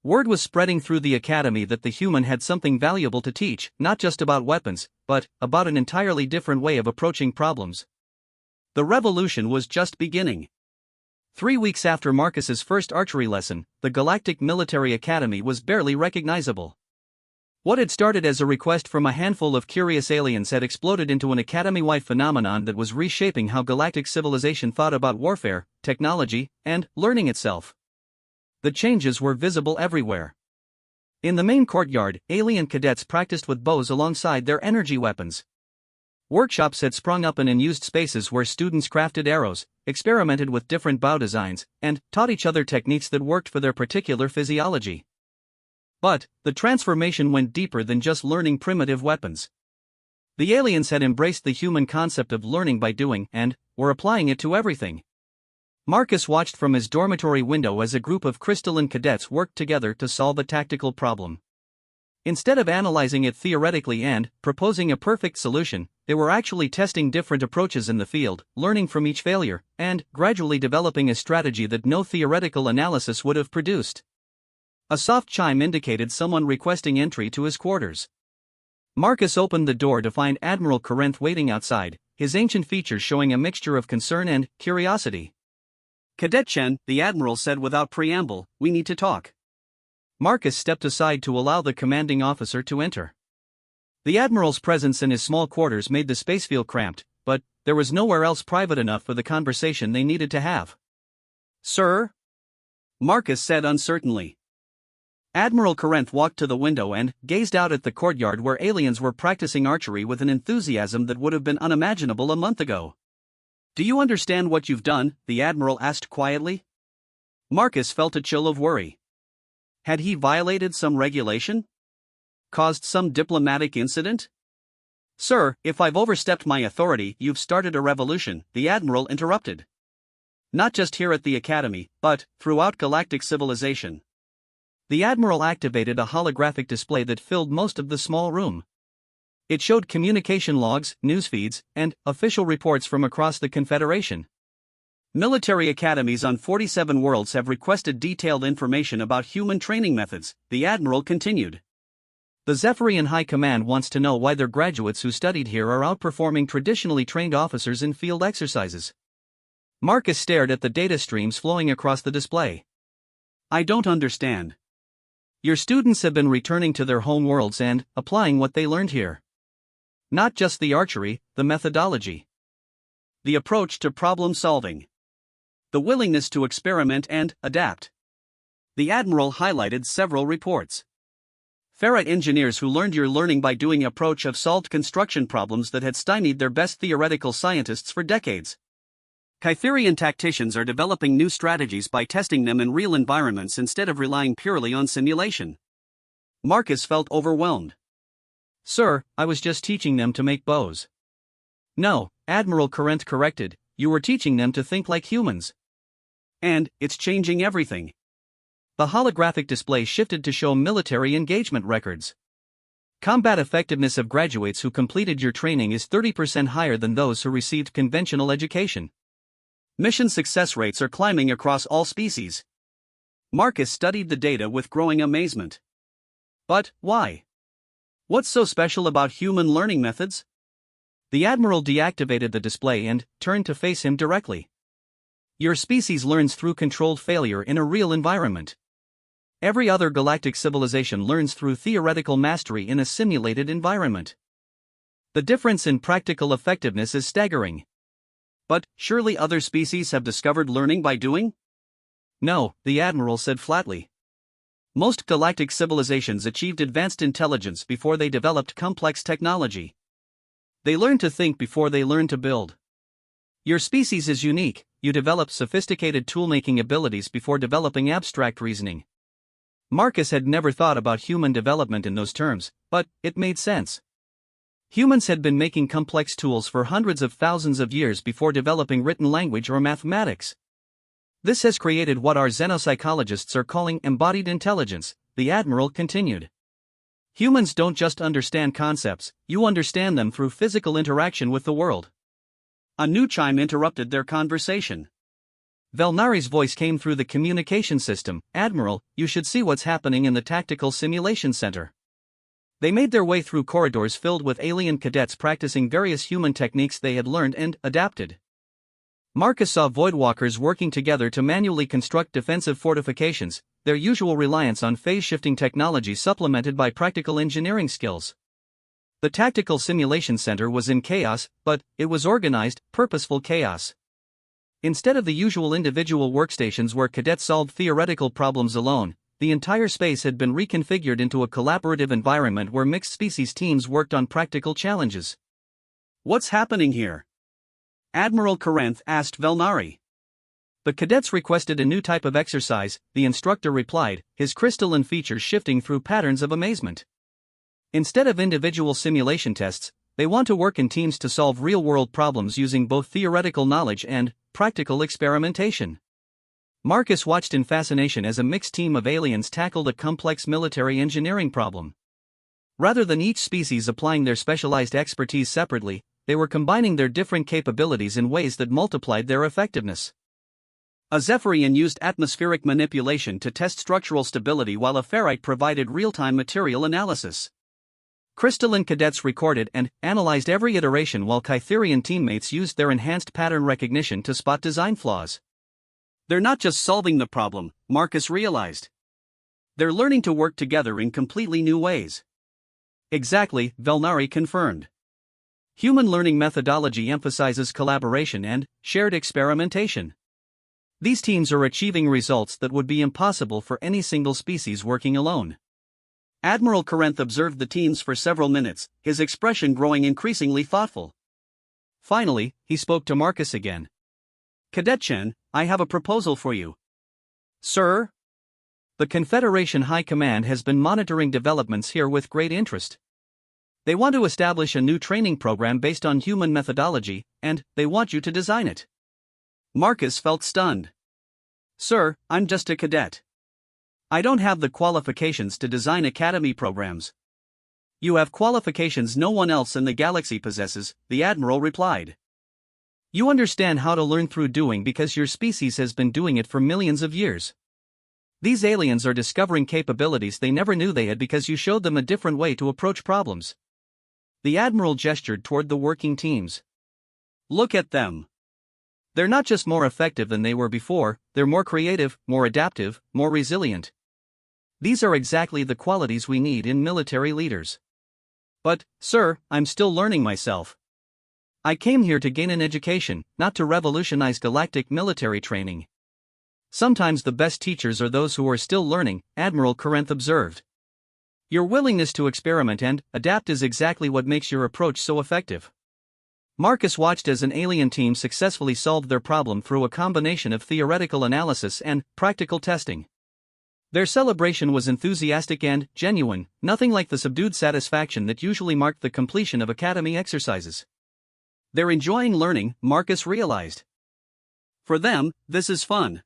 Word was spreading through the academy that the human had something valuable to teach, not just about weapons, but about an entirely different way of approaching problems. The revolution was just beginning. 3 weeks after Marcus's first archery lesson, the Galactic Military Academy was barely recognizable. What had started as a request from a handful of curious aliens had exploded into an academy-wide phenomenon that was reshaping how galactic civilization thought about warfare, technology, and learning itself. The changes were visible everywhere. In the main courtyard, alien cadets practiced with bows alongside their energy weapons. Workshops had sprung up in unused spaces where students crafted arrows, experimented with different bow designs, and taught each other techniques that worked for their particular physiology. But the transformation went deeper than just learning primitive weapons. The aliens had embraced the human concept of learning by doing and were applying it to everything. Marcus watched from his dormitory window as a group of crystalline cadets worked together to solve a tactical problem. Instead of analyzing it theoretically and proposing a perfect solution, they were actually testing different approaches in the field, learning from each failure, and gradually developing a strategy that no theoretical analysis would have produced. A soft chime indicated someone requesting entry to his quarters. Marcus opened the door to find Admiral Corinth waiting outside, his ancient features showing a mixture of concern and curiosity. "Cadet Chen," the Admiral said without preamble, "we need to talk." Marcus stepped aside to allow the commanding officer to enter. The Admiral's presence in his small quarters made the space feel cramped, but there was nowhere else private enough for the conversation they needed to have. "Sir?" Marcus said uncertainly. Admiral Corinth walked to the window and gazed out at the courtyard where aliens were practicing archery with an enthusiasm that would have been unimaginable a month ago. "Do you understand what you've done?" the Admiral asked quietly. Marcus felt a chill of worry. Had he violated some regulation? Caused some diplomatic incident? "Sir, if I've overstepped my authority, you've started a revolution," the Admiral interrupted. "Not just here at the Academy, but throughout galactic civilization." The Admiral activated a holographic display that filled most of the small room. It showed communication logs, news feeds, and official reports from across the Confederation. "Military academies on 47 worlds have requested detailed information about human training methods," the Admiral continued. "The Zephyrian High Command wants to know why their graduates who studied here are outperforming traditionally trained officers in field exercises." Marcus stared at the data streams flowing across the display. "I don't understand. Your students have been returning to their home worlds and applying what they learned here. Not just the archery, the methodology. The approach to problem solving. The willingness to experiment and adapt." The Admiral highlighted several reports. "Farah engineers who learned your learning by doing approach have solved construction problems that had stymied their best theoretical scientists for decades. Kytherian tacticians are developing new strategies by testing them in real environments instead of relying purely on simulation." Marcus felt overwhelmed. "Sir, I was just teaching them to make bows." "No," Admiral Corinth corrected, "you were teaching them to think like humans. And it's changing everything." The holographic display shifted to show military engagement records. "Combat effectiveness of graduates who completed your training is 30% higher than those who received conventional education. Mission success rates are climbing across all species." Marcus studied the data with growing amazement. But why? What's so special about human learning methods? The Admiral deactivated the display and turned to face him directly. "Your species learns through controlled failure in a real environment. Every other galactic civilization learns through theoretical mastery in a simulated environment. The difference in practical effectiveness is staggering." "But surely other species have discovered learning by doing?" "No," the Admiral said flatly. "Most galactic civilizations achieved advanced intelligence before they developed complex technology. They learned to think before they learned to build. Your species is unique, you develop sophisticated tool-making abilities before developing abstract reasoning." Marcus had never thought about human development in those terms, but it made sense. Humans had been making complex tools for hundreds of thousands of years before developing written language or mathematics. This has created what our xenopsychologists are calling embodied intelligence, the Admiral continued. Humans don't just understand concepts, you understand them through physical interaction with the world. A new chime interrupted their conversation. Velnari's voice came through the communication system. "Admiral, you should see what's happening in the Tactical Simulation Center." They made their way through corridors filled with alien cadets practicing various human techniques they had learned and adapted. Marcus saw voidwalkers working together to manually construct defensive fortifications, their usual reliance on phase-shifting technology supplemented by practical engineering skills. The Tactical Simulation Center was in chaos, but it was organized, purposeful chaos. Instead of the usual individual workstations where cadets solved theoretical problems alone, the entire space had been reconfigured into a collaborative environment where mixed-species teams worked on practical challenges. "What's happening here?" Admiral Corinth asked Velnari. "The cadets requested a new type of exercise," the instructor replied, his crystalline features shifting through patterns of amazement. "Instead of individual simulation tests, they want to work in teams to solve real-world problems using both theoretical knowledge and practical experimentation." Marcus watched in fascination as a mixed team of aliens tackled a complex military engineering problem. Rather than each species applying their specialized expertise separately, they were combining their different capabilities in ways that multiplied their effectiveness. A Zephyrian used atmospheric manipulation to test structural stability while a ferrite provided real-time material analysis. Crystalline cadets recorded and analyzed every iteration while Kytherian teammates used their enhanced pattern recognition to spot design flaws. They're not just solving the problem, Marcus realized. They're learning to work together in completely new ways. Exactly, Velnari confirmed. Human learning methodology emphasizes collaboration and shared experimentation. These teams are achieving results that would be impossible for any single species working alone. Admiral Corinth observed the teams for several minutes, his expression growing increasingly thoughtful. Finally, he spoke to Marcus again. Cadet Chen, I have a proposal for you. Sir? The Confederation High Command has been monitoring developments here with great interest. They want to establish a new training program based on human methodology, and they want you to design it. Marcus felt stunned. Sir, I'm just a cadet. I don't have the qualifications to design academy programs. You have qualifications no one else in the galaxy possesses, the Admiral replied. You understand how to learn through doing because your species has been doing it for millions of years. These aliens are discovering capabilities they never knew they had because you showed them a different way to approach problems. The Admiral gestured toward the working teams. Look at them. They're not just more effective than they were before, they're more creative, more adaptive, more resilient. These are exactly the qualities we need in military leaders. But, sir, I'm still learning myself. I came here to gain an education, not to revolutionize galactic military training. Sometimes the best teachers are those who are still learning, Admiral Corinth observed. Your willingness to experiment and adapt is exactly what makes your approach so effective. Marcus watched as an alien team successfully solved their problem through a combination of theoretical analysis and practical testing. Their celebration was enthusiastic and genuine, nothing like the subdued satisfaction that usually marked the completion of academy exercises. They're enjoying learning, Marcus realized. For them, this is fun.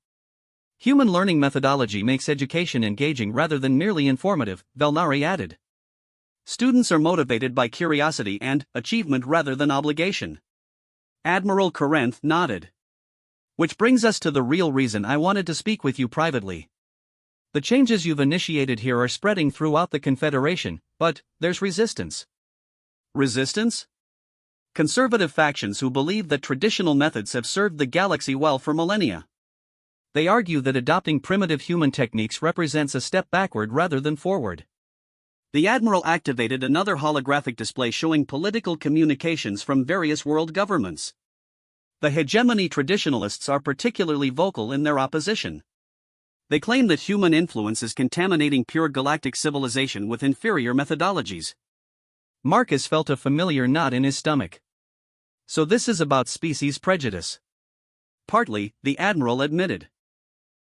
Human learning methodology makes education engaging rather than merely informative, Velnari added. Students are motivated by curiosity and achievement rather than obligation. Admiral Corinth nodded. Which brings us to the real reason I wanted to speak with you privately. The changes you've initiated here are spreading throughout the Confederation, but there's resistance. Resistance? Conservative factions who believe that traditional methods have served the galaxy well for millennia. They argue that adopting primitive human techniques represents a step backward rather than forward. The Admiral activated another holographic display showing political communications from various world governments. The hegemony traditionalists are particularly vocal in their opposition. They claim that human influence is contaminating pure galactic civilization with inferior methodologies. Marcus felt a familiar knot in his stomach. So this is about species prejudice. Partly, the Admiral admitted.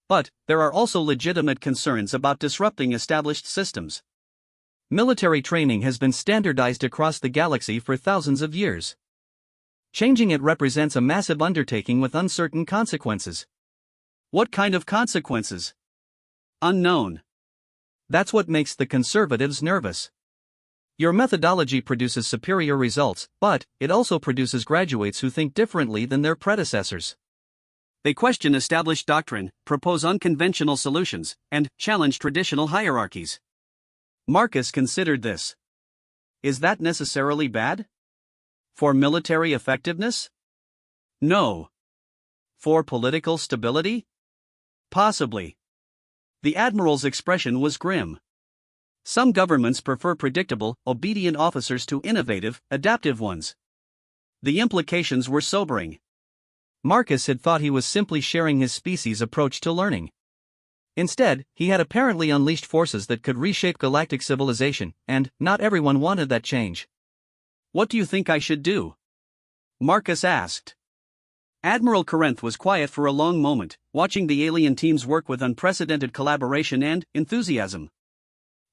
But, there are also legitimate concerns about disrupting established systems. Military training has been standardized across the galaxy for thousands of years. Changing it represents a massive undertaking with uncertain consequences. What kind of consequences? Unknown. That's what makes the conservatives nervous. Your methodology produces superior results, but it also produces graduates who think differently than their predecessors. They question established doctrine, propose unconventional solutions, and challenge traditional hierarchies. Marcus considered this. Is that necessarily bad? For military effectiveness? No. For political stability? Possibly. The Admiral's expression was grim. Some governments prefer predictable, obedient officers to innovative, adaptive ones. The implications were sobering. Marcus had thought he was simply sharing his species' approach to learning. Instead, he had apparently unleashed forces that could reshape galactic civilization, and not everyone wanted that change. What do you think I should do? Marcus asked. Admiral Corinth was quiet for a long moment, watching the alien teams work with unprecedented collaboration and enthusiasm.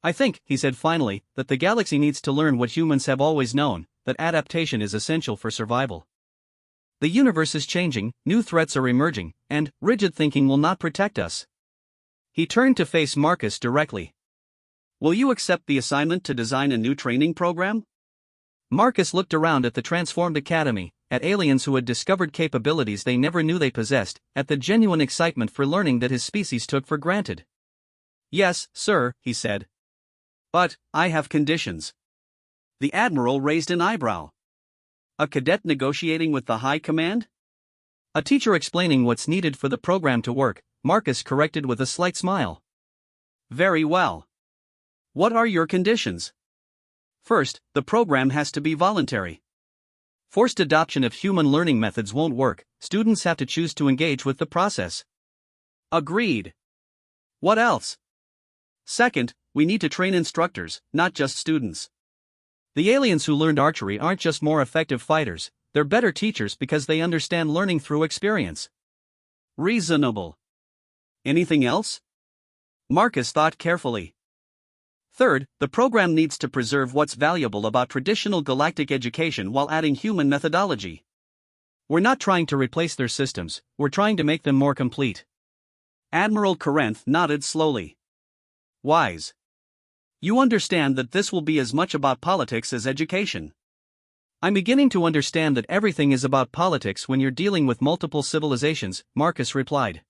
I think, he said finally, that the galaxy needs to learn what humans have always known, that adaptation is essential for survival. The universe is changing, new threats are emerging, and rigid thinking will not protect us. He turned to face Marcus directly. Will you accept the assignment to design a new training program? Marcus looked around at the transformed academy, at aliens who had discovered capabilities they never knew they possessed, at the genuine excitement for learning that his species took for granted. "Yes, sir," he said. "But I have conditions." The admiral raised an eyebrow. A cadet negotiating with the high command? A teacher explaining what's needed for the program to work, Marcus corrected with a slight smile. "Very well. What are your conditions?" "First, the program has to be voluntary. Forced adoption of human learning methods won't work, students have to choose to engage with the process." "Agreed. What else?" "Second, we need to train instructors, not just students." The aliens who learned archery aren't just more effective fighters, they're better teachers because they understand learning through experience. "Reasonable. Anything else?" Marcus thought carefully. "Third, the program needs to preserve what's valuable about traditional galactic education while adding human methodology." "We're not trying to replace their systems, we're trying to make them more complete." Admiral Corinth nodded slowly. "Wise. You understand that this will be as much about politics as education." "I'm beginning to understand that everything is about politics when you're dealing with multiple civilizations," Marcus replied.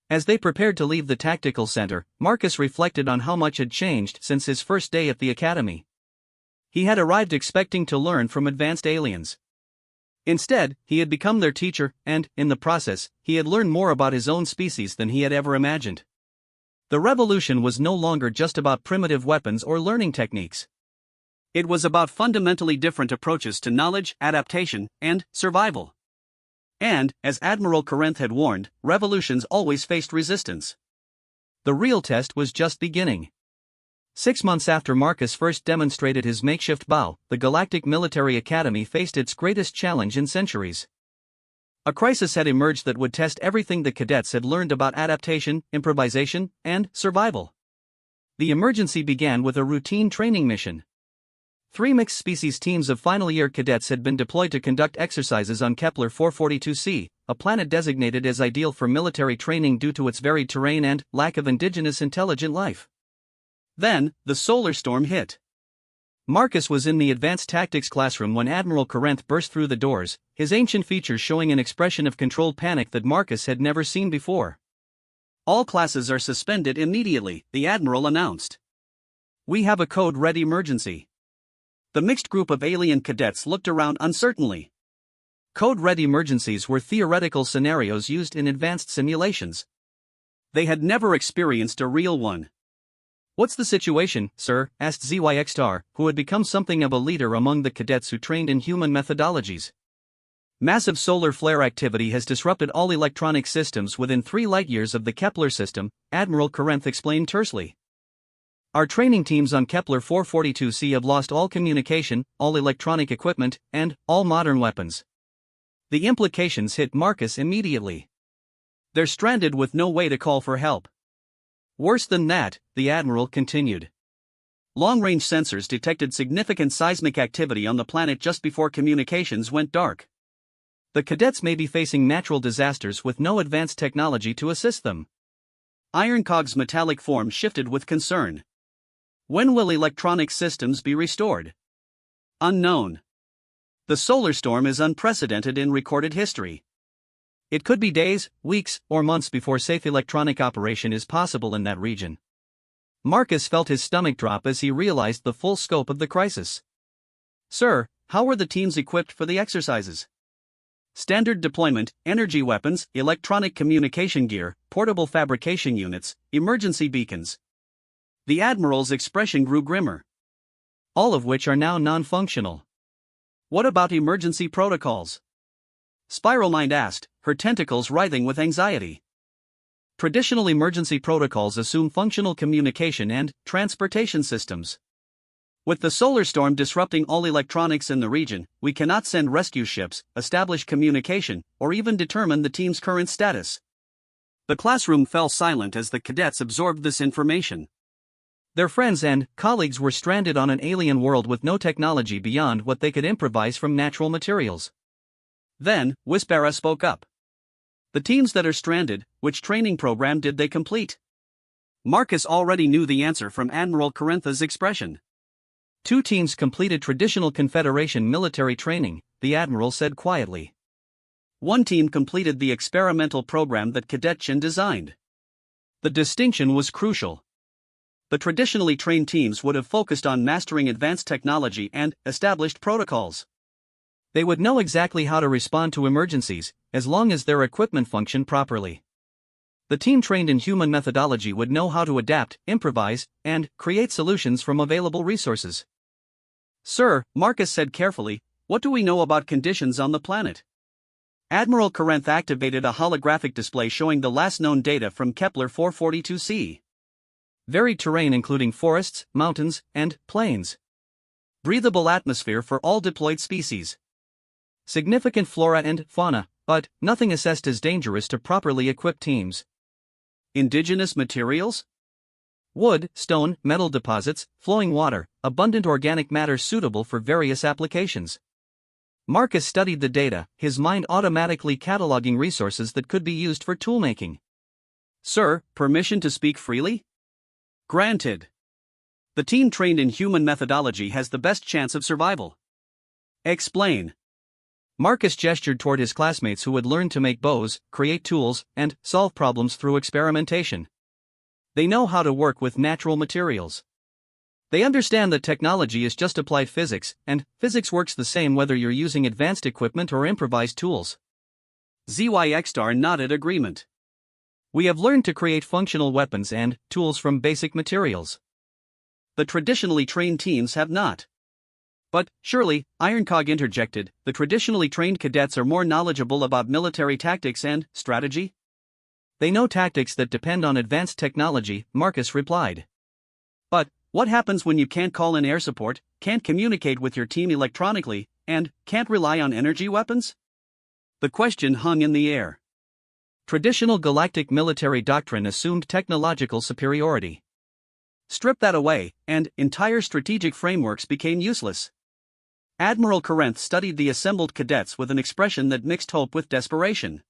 As they prepared to leave the tactical center, Marcus reflected on how much had changed since his first day at the academy. He had arrived expecting to learn from advanced aliens. Instead, he had become their teacher, and, in the process, he had learned more about his own species than he had ever imagined. The revolution was no longer just about primitive weapons or learning techniques. It was about fundamentally different approaches to knowledge, adaptation, and survival. And, as Admiral Corinth had warned, revolutions always faced resistance. The real test was just beginning. 6 months after Marcus first demonstrated his makeshift bow, the Galactic Military Academy faced its greatest challenge in centuries. A crisis had emerged that would test everything the cadets had learned about adaptation, improvisation, and survival. The emergency began with a routine training mission. 3 mixed species teams of final-year cadets had been deployed to conduct exercises on Kepler 442c, a planet designated as ideal for military training due to its varied terrain and lack of indigenous intelligent life. Then, the solar storm hit. Marcus was in the advanced tactics classroom when Admiral Corinth burst through the doors, his ancient features showing an expression of controlled panic that Marcus had never seen before. "All classes are suspended immediately," the Admiral announced. "We have a code-red emergency." The mixed group of alien cadets looked around uncertainly. Code-red emergencies were theoretical scenarios used in advanced simulations. They had never experienced a real one. "What's the situation, sir?" asked ZYX Star, who had become something of a leader among the cadets who trained in human methodologies. "Massive solar flare activity has disrupted all electronic systems within 3 light-years of the Kepler system," Admiral Corinth explained tersely. "Our training teams on Kepler 442c have lost all communication, all electronic equipment, and all modern weapons." The implications hit Marcus immediately. "They're stranded with no way to call for help." "Worse than that," the Admiral continued. "Long-range sensors detected significant seismic activity on the planet just before communications went dark." The cadets may be facing natural disasters with no advanced technology to assist them. Ironcog's metallic form shifted with concern. "When will electronic systems be restored?" "Unknown. The solar storm is unprecedented in recorded history. It could be days, weeks, or months before safe electronic operation is possible in that region." Marcus felt his stomach drop as he realized the full scope of the crisis. "Sir, how were the teams equipped for the exercises?" "Standard deployment, energy weapons, electronic communication gear, portable fabrication units, emergency beacons." The Admiral's expression grew grimmer. "All of which are now non-functional." "What about emergency protocols?" Spiral Mind asked, her tentacles writhing with anxiety. "Traditional emergency protocols assume functional communication and transportation systems. With the solar storm disrupting all electronics in the region, we cannot send rescue ships, establish communication, or even determine the team's current status." The classroom fell silent as the cadets absorbed this information. Their friends and colleagues were stranded on an alien world with no technology beyond what they could improvise from natural materials. Then, Wispera spoke up. "The teams that are stranded, which training program did they complete?" Marcus already knew the answer from Admiral Corintha's expression. Two teams completed traditional Confederation military training, the Admiral said quietly. One team completed the experimental program that Cadet Chen designed. The distinction was crucial. The traditionally trained teams would have focused on mastering advanced technology and established protocols. They would know exactly how to respond to emergencies, as long as their equipment functioned properly. The team trained in human methodology would know how to adapt, improvise, and create solutions from available resources. Sir, Marcus said carefully, what do we know about conditions on the planet? Admiral Corinth activated a holographic display showing the last known data from Kepler 442c. Varied terrain including forests, mountains, and plains. Breathable atmosphere for all deployed species. Significant flora and fauna, but nothing assessed as dangerous to properly equipped teams. Indigenous materials? Wood, stone, metal deposits, flowing water, abundant organic matter suitable for various applications. Marcus studied the data, his mind automatically cataloging resources that could be used for toolmaking. Sir, permission to speak freely? Granted. The team trained in human methodology has the best chance of survival. Explain. Marcus gestured toward his classmates who had learned to make bows, create tools, and solve problems through experimentation. They know how to work with natural materials. They understand that technology is just applied physics, and physics works the same whether you're using advanced equipment or improvised tools. ZYX-Star nodded agreement. We have learned to create functional weapons and tools from basic materials. The traditionally trained teams have not. But, surely, Ironcog interjected, the traditionally trained cadets are more knowledgeable about military tactics and strategy? They know tactics that depend on advanced technology, Marcus replied. But, what happens when you can't call in air support, can't communicate with your team electronically, and can't rely on energy weapons? The question hung in the air. Traditional galactic military doctrine assumed technological superiority. Strip that away, and entire strategic frameworks became useless. Admiral Corinth studied the assembled cadets with an expression that mixed hope with desperation.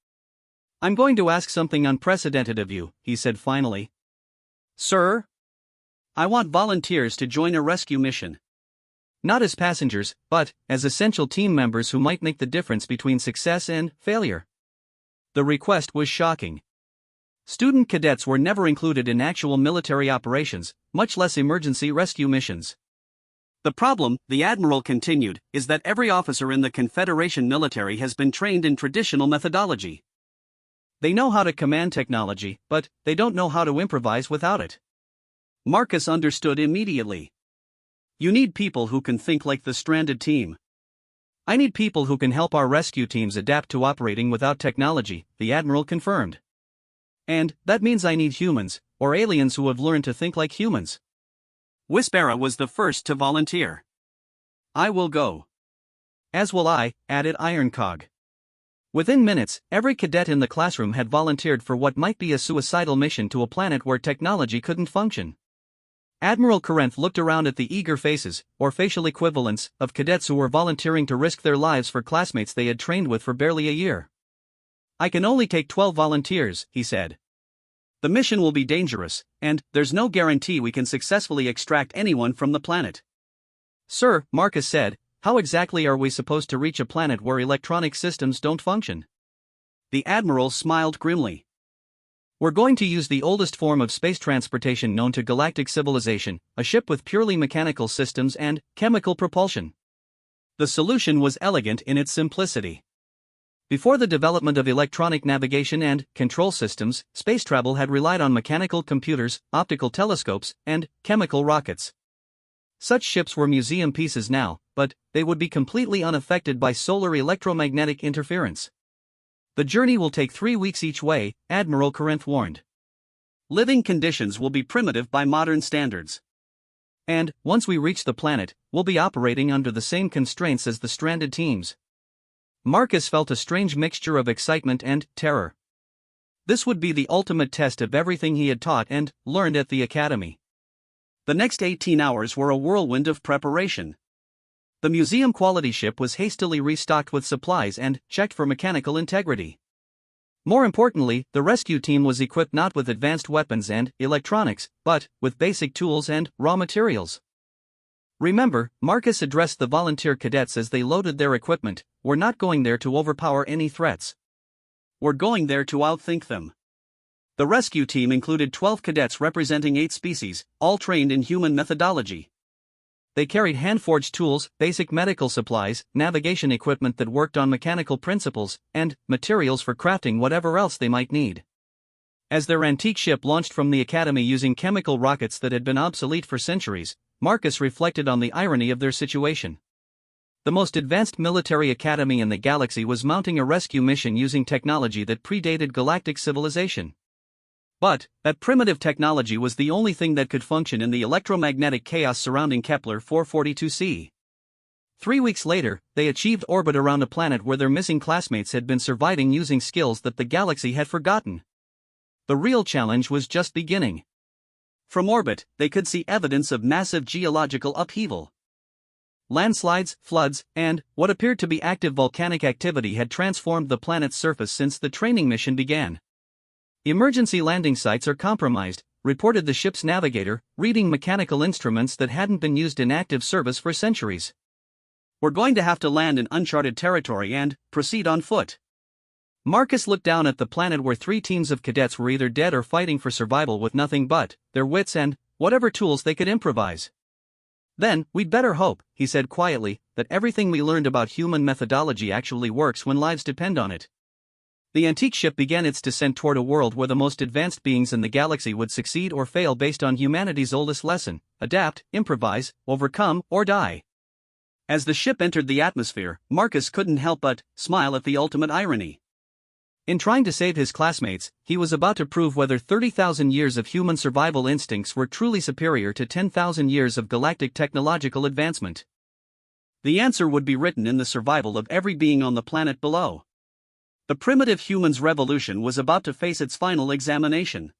I'm going to ask something unprecedented of you, he said finally. Sir? I want volunteers to join a rescue mission. Not as passengers, but as essential team members who might make the difference between success and failure. The request was shocking. Student cadets were never included in actual military operations, much less emergency rescue missions. The problem, the Admiral continued, is that every officer in the Confederation military has been trained in traditional methodology. They know how to command technology, but they don't know how to improvise without it. Marcus understood immediately. You need people who can think like the stranded team. I need people who can help our rescue teams adapt to operating without technology, the Admiral confirmed. And that means I need humans, or aliens who have learned to think like humans. Wispera was the first to volunteer. I will go. As will I, added Ironcog. Within minutes, every cadet in the classroom had volunteered for what might be a suicidal mission to a planet where technology couldn't function. Admiral Corinth looked around at the eager faces, or facial equivalents, of cadets who were volunteering to risk their lives for classmates they had trained with for barely a year. I can only take 12 volunteers, he said. The mission will be dangerous, and there's no guarantee we can successfully extract anyone from the planet. Sir, Marcus said, how exactly are we supposed to reach a planet where electronic systems don't function? The Admiral smiled grimly. We're going to use the oldest form of space transportation known to galactic civilization, a ship with purely mechanical systems and chemical propulsion. The solution was elegant in its simplicity. Before the development of electronic navigation and control systems, space travel had relied on mechanical computers, optical telescopes, and chemical rockets. Such ships were museum pieces now, but they would be completely unaffected by solar electromagnetic interference. The journey will take 3 weeks each way, Admiral Corinth warned. Living conditions will be primitive by modern standards. And, once we reach the planet, we'll be operating under the same constraints as the stranded teams. Marcus felt a strange mixture of excitement and terror. This would be the ultimate test of everything he had taught and learned at the academy. The next 18 hours were a whirlwind of preparation. The museum quality ship was hastily restocked with supplies and checked for mechanical integrity. More importantly, the rescue team was equipped not with advanced weapons and electronics, but with basic tools and raw materials. Remember, Marcus addressed the volunteer cadets as they loaded their equipment, "We're not going there to overpower any threats. We're going there to outthink them." The rescue team included 12 cadets representing 8 species, all trained in human methodology. They carried hand-forged tools, basic medical supplies, navigation equipment that worked on mechanical principles, and materials for crafting whatever else they might need. As their antique ship launched from the academy using chemical rockets that had been obsolete for centuries, Marcus reflected on the irony of their situation. The most advanced military academy in the galaxy was mounting a rescue mission using technology that predated galactic civilization. But that primitive technology was the only thing that could function in the electromagnetic chaos surrounding Kepler 442c. 3 weeks later, they achieved orbit around a planet where their missing classmates had been surviving using skills that the galaxy had forgotten. The real challenge was just beginning. From orbit, they could see evidence of massive geological upheaval. Landslides, floods, and what appeared to be active volcanic activity had transformed the planet's surface since the training mission began. "Emergency landing sites are compromised," reported the ship's navigator, reading mechanical instruments that hadn't been used in active service for centuries. "We're going to have to land in uncharted territory and proceed on foot." Marcus looked down at the planet where 3 teams of cadets were either dead or fighting for survival with nothing but their wits and whatever tools they could improvise. "Then, we'd better hope," he said quietly, "that everything we learned about human methodology actually works when lives depend on it." The antique ship began its descent toward a world where the most advanced beings in the galaxy would succeed or fail based on humanity's oldest lesson: adapt, improvise, overcome, or die. As the ship entered the atmosphere, Marcus couldn't help but smile at the ultimate irony. In trying to save his classmates, he was about to prove whether 30,000 years of human survival instincts were truly superior to 10,000 years of galactic technological advancement. The answer would be written in the survival of every being on the planet below. The primitive human's revolution was about to face its final examination.